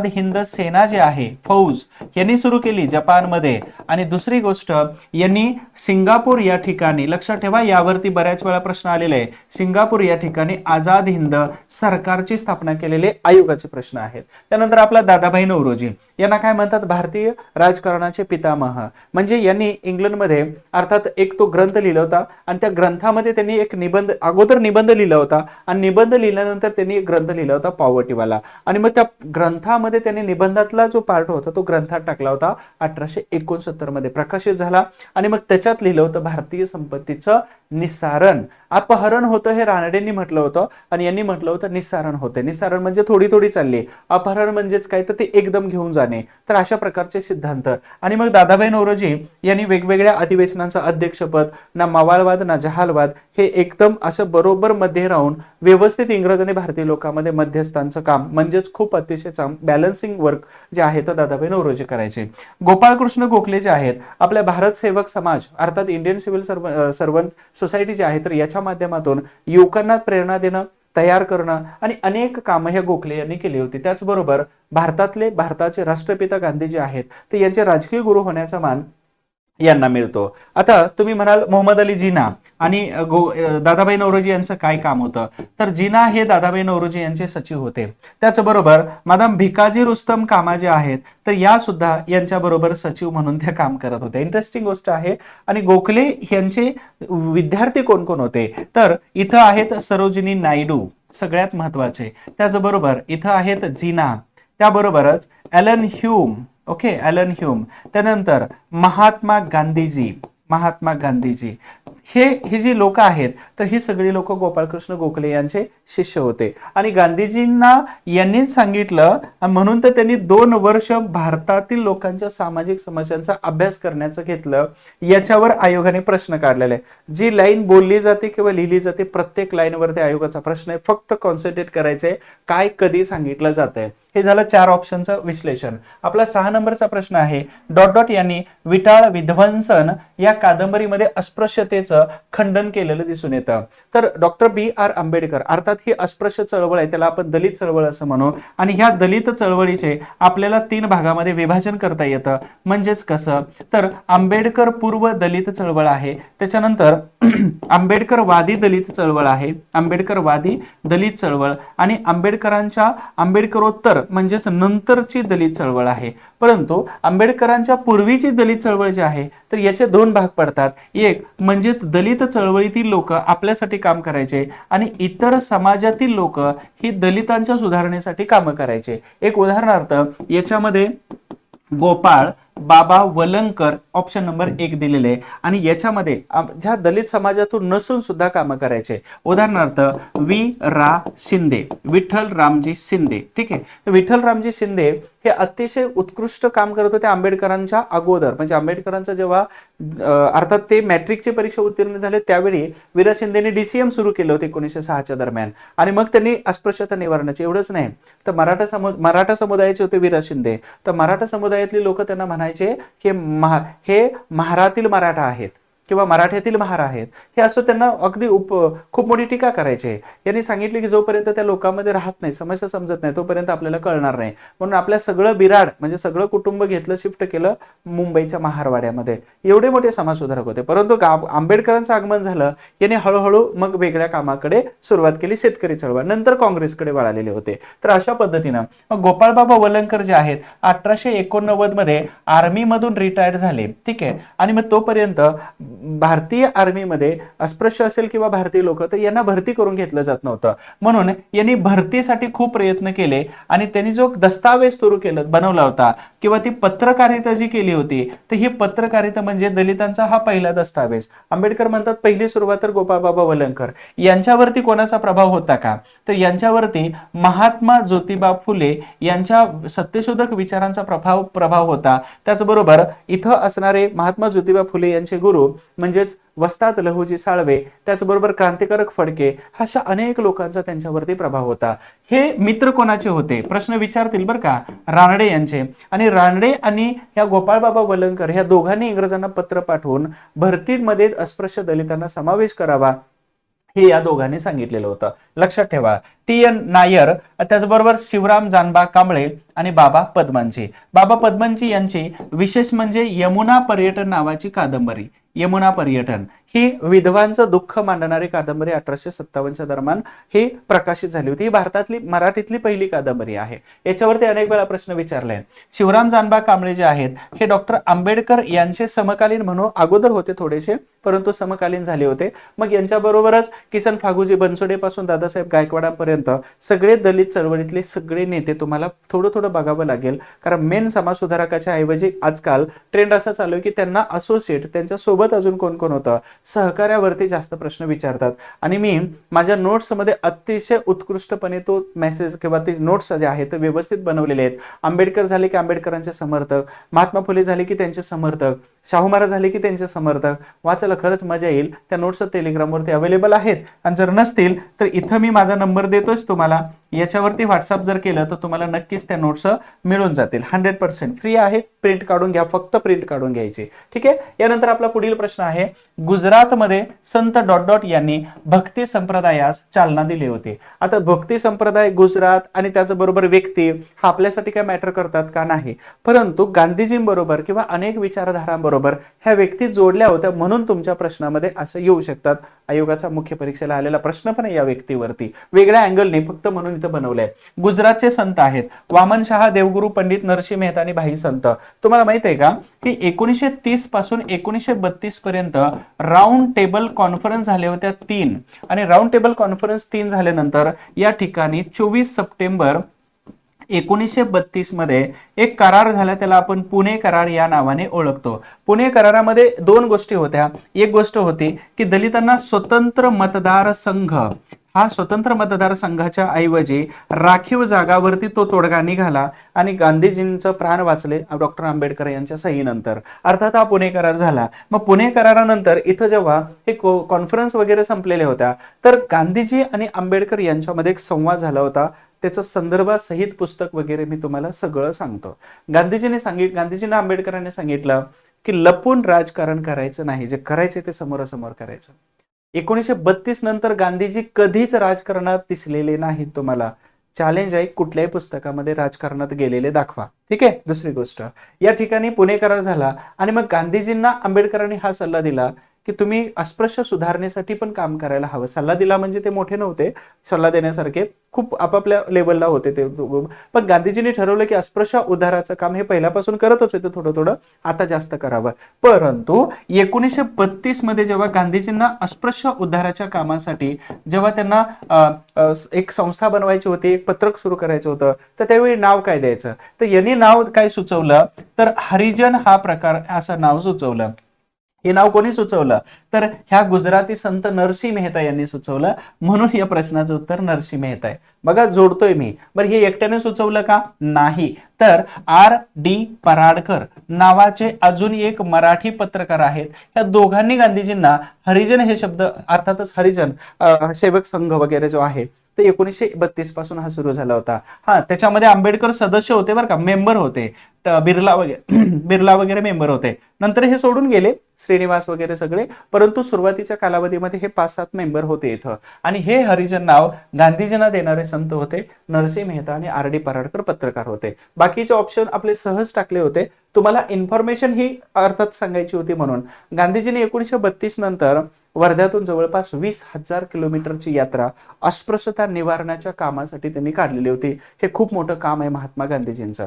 हिंद सेना जी आहे फौज यांनी सुरू केली जपानमध्ये. आणि दुसरी गोष्ट, यांनी सिंगापूर या ठिकाणी, लक्षात ठेवा यावरती बऱ्याच वेळा प्रश्न आलेले आहे, सिंगापूर या ठिकाणी आझाद हिंद सरकारची स्थापना केलेले आयोगाचे प्रश्न आहेत. त्यानंतर आपला दादाभाई नौरोजी यांना काय म्हणतात, भारतीय राजकारणाचे पितामह. म्हणजे यांनी इंग्लंडमध्ये अर्थात एक तो ग्रंथ लिहिला होता आणि त्या ग्रंथामध्ये त्यांनी एक निबंध, अगोदर निबंध लिहिला होता आणि निबंध लिहिल्यानंतर त्यांनी एक ग्रंथ लिहिला होता पॉवर्टीवाला. आणि मग त्या ग्रंथामध्ये त्यांनी निबंधातला जो पार्ट होता तो ग्रंथात टाकला होता. 1869 मध्ये प्रकाशित झाला. आणि मग त्याच्यात लिहिलं होतं भारतीय संपत्तीचं निस्सारण. अपहरण होतं हे रानडेंनी म्हटलं होतं आणि यांनी म्हटलं होतं निस्सारण होते. निस्सारण म्हणजे थोडी थोडी चालली, अपहरण म्हणजेच काय तर ते एकदम घेऊन जाणे. तर अशा प्रकारचे सिद्धांत. आणि मग दादाभाई नौरोजी यांनी वेगवेगळ्या अधिवेशनांचं अध्यक्षपद, ना मवाळवाद ना जहालवाद, हे एकदम असं बरोबर मध्ये राहून व्यवस्थित इंग्रज आणि भारतीय लोकांमध्ये मध्यस्थांचं काम, म्हणजेच खूप अतिशय बॅलन्सिंग वर्क जे आहे तर दादाभाई नौरोजी करायचे. गोपाळकृष्ण गोखले जे आहेत आपल्या भारत सेवक समाज अर्थात इंडियन सिव्हिल सर्वंट सोसायटी जे आहे तर याच्या माध्यमातून युवकांना प्रेरणा देणं, तयार करणं आणि अनेक कामं ह्या गोखले यांनी केली होती. त्याचबरोबर भारताचे राष्ट्रपिता गांधी जे आहेत ते यांचे राजकीय गुरु होण्याचा मान यांना मिळतो. आता तुम्ही म्हणाल मोहम्मद अली जिना आणि दादाभाई नौरोजी यांचं काय काम होतं, तर जिना हे दादाभाई नौरोजी यांचे सचिव होते. त्याचबरोबर मादाम भिकाजी रुस्तम कामा जे आहेत तर या सुद्धा यांच्या बरोबर सचिव म्हणून ते काम करत होते. इंटरेस्टिंग गोष्ट आहे. आणि गोखले यांचे विद्यार्थी कोण कोण होते, तर इथं आहेत सरोजिनी नायडू सगळ्यात महत्वाचे, त्याचबरोबर इथं आहेत जिना, त्याबरोबरच Allan Hume, okay Allan Hume, त्यानंतर महात्मा गांधीजी हे जी लोक आहेत तर ही सगळी लोक गोपाळकृष्ण गोखले यांचे शिष्य होते. आणि गांधीजींना यांनीच सांगितलं म्हणून तर त्यांनी 2 वर्ष भारतातील लोकांच्या सामाजिक समस्यांचा अभ्यास करण्याचं घेतलं. याच्यावर आयोगाने प्रश्न काढलेले. जी लाईन बोलली जाते किंवा लिहिली जाते प्रत्येक लाईनवरती आयोगाचा प्रश्न आहे. फक्त कॉन्सन्ट्रेट करायचंय काय कधी सांगितलं जातंय. हे झालं 4 ऑप्शनचं विश्लेषण. आपला 6 नंबरचा प्रश्न आहे, डॉट डॉट यांनी विटाळ विध्वंसन या कादंबरीमध्ये अस्पृश्यतेचं खंडन केलेलं दिसून येतं. तर डॉक्टर B.R. आंबेडकर अर्थात ही अस्पृश्य चळवळ आहे, त्याला आपण दलित चळवळ असं म्हणू. आणि ह्या दलित चळवळीचे आपल्याला 3 भागामध्ये विभाजन करता येतं. म्हणजेच कसं, तर आंबेडकर पूर्व दलित चळवळ आहे, त्याच्यानंतर आंबेडकरवादी दलित चळवळ आहे, आंबेडकरवादी दलित चळवळ आणि आंबेडकरोत्तर म्हणजेच नंतरची दलित चळवळ आहे. परंतु आंबेडकरांच्या पूर्वीची दलित चळवळ जी आहे तर याचे 2 भाग पडतात. एक म्हणजे दलित चळवळीतील लोक आपल्यासाठी काम करायचे आणि इतर समाजातील लोक ही दलितांच्या सुधारणेसाठी काम करायचे. एक उदाहरणार्थ याच्यामध्ये गोपाळ बाबा वलंकर ऑप्शन नंबर 1 दिलेले आहे. आणि याच्यामध्ये ज्या दलित समाजातून नसून सुद्धा कामं करायचे. उदाहरणार्थ विठ्ठल रामजी शिंदे. ठीक आहे, विठ्ठल रामजी शिंदे हे अतिशय उत्कृष्ट काम करत होते आंबेडकरांच्या अगोदर. म्हणजे आंबेडकरांचं जेव्हा अर्थात ते मॅट्रिकची परीक्षा उत्तीर्ण झाले त्यावेळी वीरा शिंदेने DCM सुरू केलं होतं 1906च्या दरम्यान. आणि मग त्यांनी अस्पृश्यता निवारणाचे, एवढंच नाही तर मराठा समुदायाचे होते वीरा शिंदे. तर मराठा समुदायातली लोक त्यांना म्हणायचे हे महारातील मराठा आहेत किंवा मराठ्यातील महार आहेत, हे असं त्यांना अगदी खूप मोठी टीका करायचे. यांनी सांगितले की जोपर्यंत त्या लोकांमध्ये राहत नाही, समस्या समजत नाही, तोपर्यंत आपल्याला कळणार नाही. म्हणून आपल्या सगळं बिराड म्हणजे सगळं कुटुंब घेतलं, शिफ्ट केलं मुंबईच्या महारवाड्यामध्ये. एवढे मोठे समाजसुधारक होते. परंतु आंबेडकरांचं आगमन झालं, यांनी हळूहळू मग वेगळ्या कामाकडे सुरुवात केली, शेतकरी चळवळ, नंतर काँग्रेसकडे वळालेले होते. तर अशा पद्धतीनं मग गोपाळबाबा वलंकर जे आहेत 1889 मध्ये आर्मी मधून रिटायर्ड झाले. ठीक आहे, आणि मग तोपर्यंत भारतीय आर्मीमध्ये अस्पृश्य असेल किंवा भारतीय लोक तर यांना भरती करून घेतलं जात नव्हतं, म्हणून यांनी भरतीसाठी खूप प्रयत्न केले आणि त्यांनी जो दस्तावेज सुरू बनवला होता किंवा ती पत्रकारिता जी केली होती, तर ही पत्रकारिता म्हणजे दलितांचा हा पहिला दस्तावेज. आंबेडकर म्हणतात पहिली सुरुवात तर गोपाळबाबा वलंगकर यांच्यावरती कोणाचा प्रभाव होता का, तर यांच्यावरती महात्मा ज्योतिबा फुले यांच्या सत्यशोधक विचारांचा प्रभाव होता. त्याचबरोबर इथं असणारे महात्मा ज्योतिबा फुले यांचे गुरु म्हणजेच वस्ताद लहुजी साळवे, त्याचबरोबर क्रांतिकारक फडके, अशा अनेक लोकांचा त्यांच्यावरती प्रभाव होता. हे मित्र कोणाचे होते प्रश्न विचारतील बरं का, रानडे यांचे. आणि रानडे आणि या गोपाळबाबा वलंगकर ह्या दोघांनी इंग्रजांना पत्र पाठवून भरतीमध्ये अस्पृश्य दलितांना समावेश करावा हे या दोघांनी सांगितलेलं होतं. लक्षात ठेवा. TN नायर, त्याचबरोबर शिवराम जानबा कांबळे आणि बाबा पद्मनजी. बाबा पद्मनजी यांची विशेष म्हणजे यमुना पर्यटन नावाची कादंबरी, यमुना पर्यटन ही विधवांचं दुःख मांडणारी कादंबरी 1857च्या दरम्यान ही प्रकाशित झाली होती. ही भारतातली मराठीतली पहिली कादंबरी आहे. याच्यावरती अनेक वेळा प्रश्न विचारले. शिवराम जानबा कांबळे जे आहेत हे डॉक्टर आंबेडकर यांचे समकालीन म्हणून अगोदर होते थोडेसे, परंतु समकालीन झाले होते. मग यांच्याबरोबरच किसन फागूजी बनसोडे पासून दादासाहेब गायकवाडांपर्यंत सगळे दलित चळवळीतले सगळे नेते तुम्हाला थोडं थोडं बघावं लागेल, कारण मेन समाज सुधारकाच्या ऐवजी आजकाल ट्रेंड असा चालू आहे की त्यांना असोसिएट, त्यांच्या सोबत अजून कोण कोण होतं, सहकार्यावरती जास्त प्रश्न विचारतात. आणि मी माझ्या नोट्समध्ये अतिशय उत्कृष्टपणे तो मेसेज किंवा ते नोट्स जे आहेत ते व्यवस्थित बनवलेले आहेत. आंबेडकर झाले की आंबेडकरांचे समर्थक, महात्मा फुले झाले की त्यांचे समर्थक, शाहू महाराज झाले की त्यांचे समर्थक. वाचायला खरंच मजा येईल. त्या नोट्स टेलिग्रामवरती अवेलेबल आहेत आणि जर नसतील तर इथं मी माझा नंबर देतोच तुम्हाला, याच्यावरती व्हॉट्सअप जर केलं तर तुम्हाला नक्कीच त्या नोट्स मिळून जातील. 100% फ्री आहे. प्रिंट काढून घ्या, फक्त प्रिंट काढून घ्यायची. ठीक आहे. यानंतर आपला पुढील प्रश्न आहे, गुजरातमध्ये संत ... यांनी भक्ती संप्रदायास चालना दिली होती. आता भक्ती संप्रदाय, गुजरात आणि त्याचबरोबर व्यक्ती हा आपल्यासाठी काय मॅटर करतात का, नाही, परंतु गांधीजींबरोबर किंवा अनेक विचारधारांबरोबर ह्या व्यक्ती जोडल्या होत्या, म्हणून तुमच्या प्रश्नामध्ये असं येऊ शकतात. आयोगाचा मुख्य परीक्षेला आलेला प्रश्न पण या व्यक्तीवरती वेगळ्या अँगलने फक्त म्हणून इथं बनवलंय. गुजरातचे संत आहेत वामन शहा, देवगुरु पंडित नरसिंह मेहता आणि भाई संत. तुम्हाला माहित आहे का की 1930 पासून 1932 पर्यंत राऊंड टेबल कॉन्फरन्स झाले होत्या 3, आणि राऊंड टेबल कॉन्फरन्स 3 झाल्यानंतर या ठिकाणी 24 सप्टेंबर 1932 मध्ये एक करार झाला, त्याला आपण पुणे करार या नावाने ओळखतो. पुणे करारामध्ये 2 गोष्टी होत्या. एक गोष्ट होती की दलितांना स्वतंत्र मतदार संघ, हा स्वतंत्र मतदारसंघाच्या ऐवजी राखीव जागावरती तो तोडगा निघाला आणि गांधीजींचं प्राण वाचले डॉक्टर आंबेडकर यांच्या सहीनंतर. अर्थात हा पुणे करार झाला. मग पुणे करारानंतर इथं जेव्हा हे कॉन्फरन्स वगैरे संपलेले होत्या तर गांधीजी आणि आंबेडकर यांच्यामध्ये एक संवाद झाला होता. त्याचं संदर्भासहित पुस्तक वगैरे मी तुम्हाला सगळं सांगतो. गांधीजींना आंबेडकरांनी सांगितलं की लपून राजकारण करायचं नाही, जे करायचे ते समोरासमोर करायचं. 1932 नंतर गांधीजी कधीच राजकारणात दिसलेले नाहीत. तुम्हाला चॅलेंज आहे, कुठल्याही पुस्तकामध्ये राजकारणात गेलेले दाखवा. ठीक आहे. दुसरी गोष्ट, या ठिकाणी पुणे करार झाला आणि मग गांधीजींना आंबेडकरांनी हा सल्ला दिला की तुम्ही अस्पृश्य सुधारणेसाठी पण काम करायला हवं. सल्ला दिला म्हणजे ते मोठे नव्हते, सल्ला देण्यासारखे खूप आपापल्या लेवलला होते ते, पण गांधीजींनी ठरवलं की अस्पृश्य उद्धाराचं काम हे पहिल्यापासून करतच होते, थोडं थोडं आता जास्त करावं. परंतु 1932 मध्ये जेव्हा गांधीजींना अस्पृश्य उद्धाराच्या कामासाठी जेव्हा त्यांना एक संस्था बनवायची होती, एक पत्रक सुरू करायचं होतं, तर त्यावेळी नाव काय द्यायचं, तर यांनी नाव काय सुचवलं, तर हरिजन हा प्रकार असं नाव सुचवलं. हे नाव कोणी सुचवलं, तर ह्या गुजराती संत नरसिंह मेहता यांनी सुचवलं, म्हणून या प्रश्नाचं उत्तर नरसिंह मेहता आहे. बघा जोडतोय मी. बरं, हे एकट्याने सुचवलं का, नाही, तर R.D. पराडकर नावाचे अजून एक मराठी पत्रकार आहेत. या दोघांनी गांधीजींना हरिजन हे शब्द, अर्थातच हरिजन सेवक संघ वगैरे जो आहे तर 1932 पासून हा सुरू झाला होता. हा, त्याच्यामध्ये आंबेडकर सदस्य होते बरं का, मेंबर होते, बिर्ला वगैरे मेंबर होते. नंतर हे सोडून गेले श्रीनिवास वगैरे सगळे, परंतु सुरुवातीच्या कालावधीमध्ये हे 5-7 मेंबर होते इथं. आणि हे हरिजन नाव गांधीजींना देणारे संत होते नरसिंह मेहता आणि R.D. पराडकर पत्रकार होते. बाकीचे ऑप्शन आपले सहज टाकले होते, तुम्हाला इन्फॉर्मेशन ही अर्थात सांगायची होती म्हणून गांधीजींनी 1932 नंतर वर्ध्यातून जवळपास 20,000 किलोमीटरची यात्रा अस्पृश्यता निवारणाच्या कामासाठी त्यांनी काढलेली होती. हे खूप मोठं काम आहे महात्मा गांधीजींचं.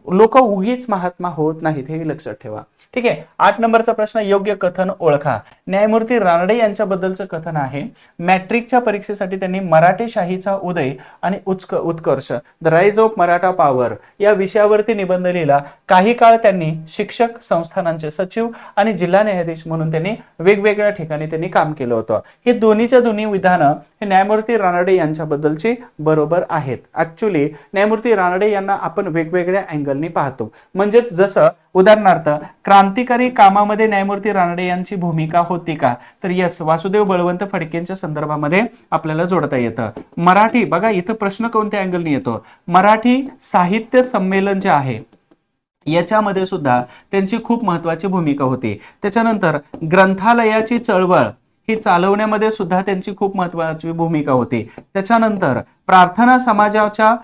लोक उगीच महात्मा होत नाहीत, हे लक्षात ठेवा. ठीक आहे. 8 नंबरचा प्रश्न, योग्य कथन ओळखा. न्यायमूर्ती रानडे यांच्याबद्दलचं कथन आहे, मॅट्रिकच्या परीक्षेसाठी त्यांनी मराठेशाहीचा उदय आणि उत्कर्ष, the rise of Maratha power या विषयावरती निबंध लिहिला. काही काळ त्यांनी शिक्षक संस्थानांचे सचिव आणि जिल्हा न्यायाधीश म्हणून त्यांनी वेगवेगळ्या ठिकाणी त्यांनी काम केलं होतं. हे दोन्हीच्या दोन्ही विधानं हे न्यायमूर्ती रानडे यांच्याबद्दलची बरोबर आहेत. ऍक्च्युली न्यायमूर्ती रानडे यांना आपण वेगवेगळ्या अँगलनी पाहतो. म्हणजे जसं उदाहरणार्थ क्रांतिकारी कामामध्ये न्यायमूर्ती रानडे यांची भूमिका होती का, तर यस, वासुदेव बळवंत फडकेंच्या संदर्भामध्ये आपल्याला जोडता येतं. मराठी, बघा इथं प्रश्न कोणत्या अँगलनी येतो, मराठी साहित्य संमेलन जे आहे याच्यामध्ये सुद्धा त्यांची खूप महत्वाची भूमिका होती. त्याच्यानंतर ग्रंथालयाची चळवळ ही चालवण्यामध्ये सुद्धा त्यांची खूप महत्वाची भूमिका होती. त्याच्यानंतर प्रार्थना समाजाच्या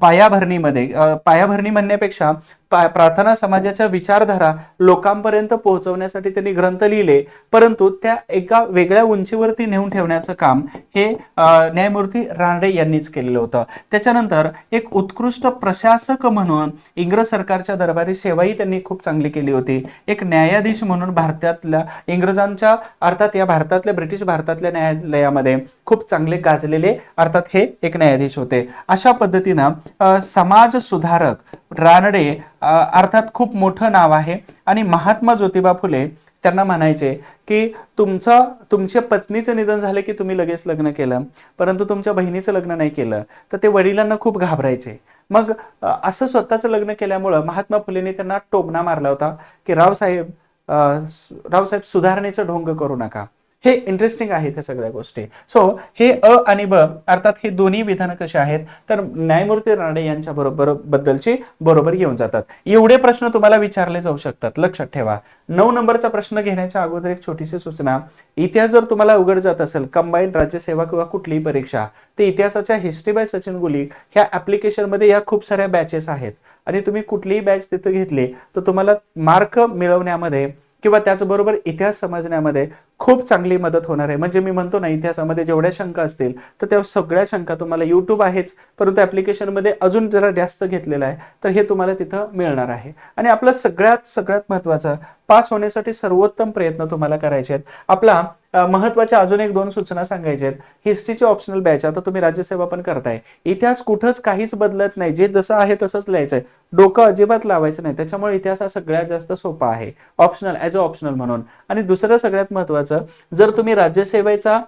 पायाभरणी म्हणण्यापेक्षा प्रार्थना समाजाच्या विचारधारा लोकांपर्यंत पोहोचवण्यासाठी त्यांनी ग्रंथ लिहिले, परंतु त्या एका वेगळ्या उंचीवरती नेऊन ठेवण्याचं काम हे न्यायमूर्ती रानडे यांनीच केलेलं होतं. त्याच्यानंतर एक उत्कृष्ट प्रशासक म्हणून इंग्रज सरकारच्या दरबारी सेवाही त्यांनी खूप चांगली केली होती. एक न्यायाधीश म्हणून भारतातल्या इंग्रजांच्या अर्थात या भारतातल्या ब्रिटिश भारतातल्या न्यायालयामध्ये खूप चांगले गाजलेले अर्थात हे एक न्यायाधीश होते. अशा पद्धतीनं समाज सुधारक रानडे अर्थात खूप मोठं नाव आहे. आणि महात्मा ज्योतिबा फुले त्यांना म्हणायचे की तुमच्या पत्नीचं निधन झालं की तुम्ही लगेच लग्न केलं, परंतु तुमच्या बहिणीचं लग्न नाही केलं तर ते वडिलांना खूप घाबरायचे. मग असं स्वतःचं लग्न केल्यामुळं महात्मा फुलेंनी त्यांना टोमणा मारला होता की रावसाहेब सुधारणेचं ढोंग करू नका. हे इंटरेस्टिंग आहे त्या सगळ्या गोष्टी. सो हे अ आणि ब अर्थात हे दोन्ही विधान कसे आहेत तर न्यायमूर्ती रानडे यांच्या बद्दलची बरोबर येऊन जातात. एवढे प्रश्न तुम्हाला विचारले जाऊ शकतात, लक्षात ठेवा. 9 नंबरचा प्रश्न घेण्याच्या अगोदर एक छोटीशी सूचना, इतिहास जर तुम्हाला अवघड जात असेल, कंबाईंड राज्यसेवा किंवा कुठलीही परीक्षा, ते इतिहासाच्या हिस्ट्री बाय सचिन गुलिक ह्या ऍप्लिकेशन मध्ये या खूप साऱ्या बॅचेस आहेत आणि तुम्ही कुठलीही बॅच तिथे घेतली तर तुम्हाला मार्क मिळवण्यामध्ये किंवा त्याचबरोबर इतिहास समजण्यामध्ये खूप चांगली मदत होणार आहे. म्हणजे मी म्हणतो ना, इतिहासामध्ये जेवढ्या शंका असतील तर त्या सगळ्या शंका तुम्हाला युट्यूब आहेच, परंतु ऍप्लिकेशनमध्ये अजून जरा जास्त घेतलेलं आहे तर हे तुम्हाला तिथं मिळणार आहे. आणि आपलं सगळ्यात महत्वाचं, पास होण्यासाठी सर्वोत्तम प्रयत्न तुम्हाला करायचे आहेत. आपला महत्वाच्या अजून 1-2 सूचना सांगायच्या आहेत. हिस्ट्रीची ऑप्शनल बॅच, आता तुम्ही राज्यसेवा पण करताय, इतिहास कुठंच काहीच बदलत नाही, जे जसं आहे तसंच लिहायचंय, डोकं अजिबात लावायचं नाही. त्याच्यामुळे इतिहास हा सगळ्यात जास्त सोपा आहे ऑप्शनल, ॲज अ ऑप्शनल म्हणून. आणि दुसरं सगळ्यात महत्वाचं, जर तुम्ही राज्यसेवेचा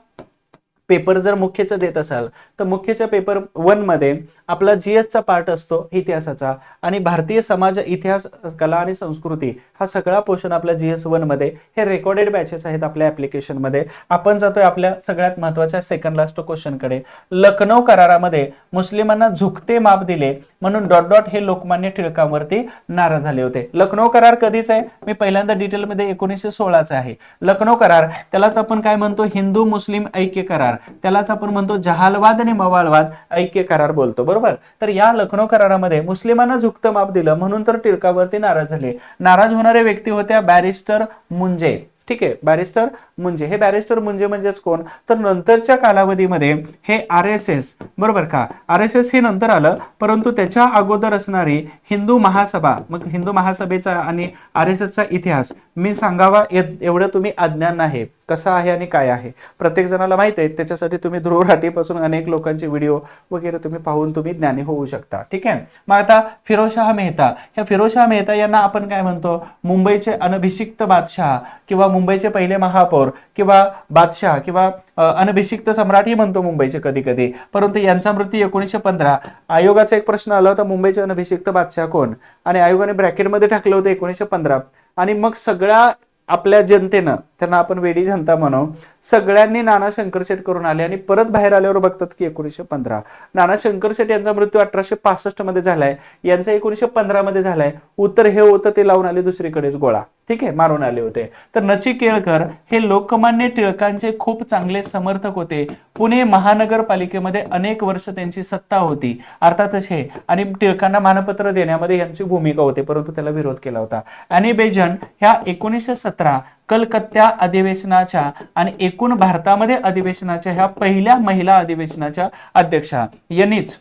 पेपर जर मुख्यचा देत असाल तर मुख्यच्या पेपर 1 मध्ये आपला जीएसचा पार्ट असतो इतिहासाचा, आणि भारतीय समाज, इतिहास, कला आणि संस्कृती हा सगळा पोर्शन आपल्या जीएस 1 मध्ये. हे रेकॉर्डेड बॅचेस आहेत आपल्या ऍप्लिकेशन मध्ये. आपण जातोय आपल्या सगळ्यात महत्वाच्या सेकंड लास्ट क्वेश्चन कडे. लखनौ करारामध्ये मुस्लिमांना झुकते माप दिले म्हणून ... हे लोकमान्य टिळकांवरती नाराज झाले होते. लखनौ करार कधीच आहे, मी पहिल्यांदा डिटेलमध्ये 1916चा आहे. लखनौ करार त्यालाच आपण काय म्हणतो, हिंदू मुस्लिम ऐक्य करार, त्यालाच आपण म्हणतो जहालवाद आणि मवाळवाद ऐक्य करार बोलतो, बरोबर. तर या लखनौ करारामध्ये मुस्लिमांना झुकतं माप दिलं म्हणून तर टिळकावरती नाराज झाले. नाराज होणाऱ्या व्यक्ती होत्या बॅरिस्टर मुंजे. ठीक आहे, बॅरिस्टर मुंजे. हे बॅरिस्टर मुंजे म्हणजेच कोण, तर नंतरच्या कालावधीमध्ये हे RSS, बरोबर का, RSS हे नंतर आलं, परंतु त्याच्या अगोदर असणारी हिंदू महासभा. मग हिंदू महासभेचा आणि RSSचा इतिहास मी सांगावा एवढं तुम्ही अज्ञान नाही, कसा आहे आणि काय आहे प्रत्येक जणाला माहित आहे. त्याच्यासाठी तुम्ही ध्रुव राठीपासून अनेक लोकांचे व्हिडिओ वगैरे तुम्ही पाहून तुम्ही ज्ञानी होऊ शकता. ठीक आहे. मग आता फिरोजशाह मेहता, ह्या फिरोजशाह मेहता यांना आपण काय म्हणतो, मुंबईचे अनभिषिक्त बादशाह किंवा मुंबईचे पहिले महापौर किंवा बादशाह किंवा अनभिषिक्त सम्राटही म्हणतो मुंबईचे कधी कधी. परंतु यांचा मृत्यू 1915. आयोगाचा एक प्रश्न आला होता, मुंबईचे अनभिषिक्त बादशाह कोण, आणि आयोगाने ब्रॅकेटमध्ये टाकलं होतं 1915. आणि मग सगळ्या आपल्या जनतेनं त्यांना आपण वेडी जनता म्हणू, सगळ्यांनी नाना शंकरशेठ करून आले आणि परत बाहेर आल्यावर बघतात की 1915 नाना शंकरशेठ यांचा मृत्यू 1865 मध्ये झालाय, यांचा 1915 मध्ये झालाय. उत्तर हे होतं ते लावून आले दुसरीकडेच गोळा, ठीक आहे, मारून आले होते. तर नची केळकर हे लोकमान्य टिळकांचे खूप चांगले समर्थक होते. पुणे महानगरपालिकेमध्ये अनेक वर्ष त्यांची सत्ता होती अर्थातच हे, आणि टिळकांना मानपत्र देण्यामध्ये यांची भूमिका होती, परंतु त्याला विरोध केला होता. ॲनी बेझंट ह्या 1917 कलकत्ता अधिवेशनाच्या आणि एकूण भारतामध्ये अधिवेशनाच्या ह्या पहिल्या महिला अधिवेशनाच्या अध्यक्षा. यांनीच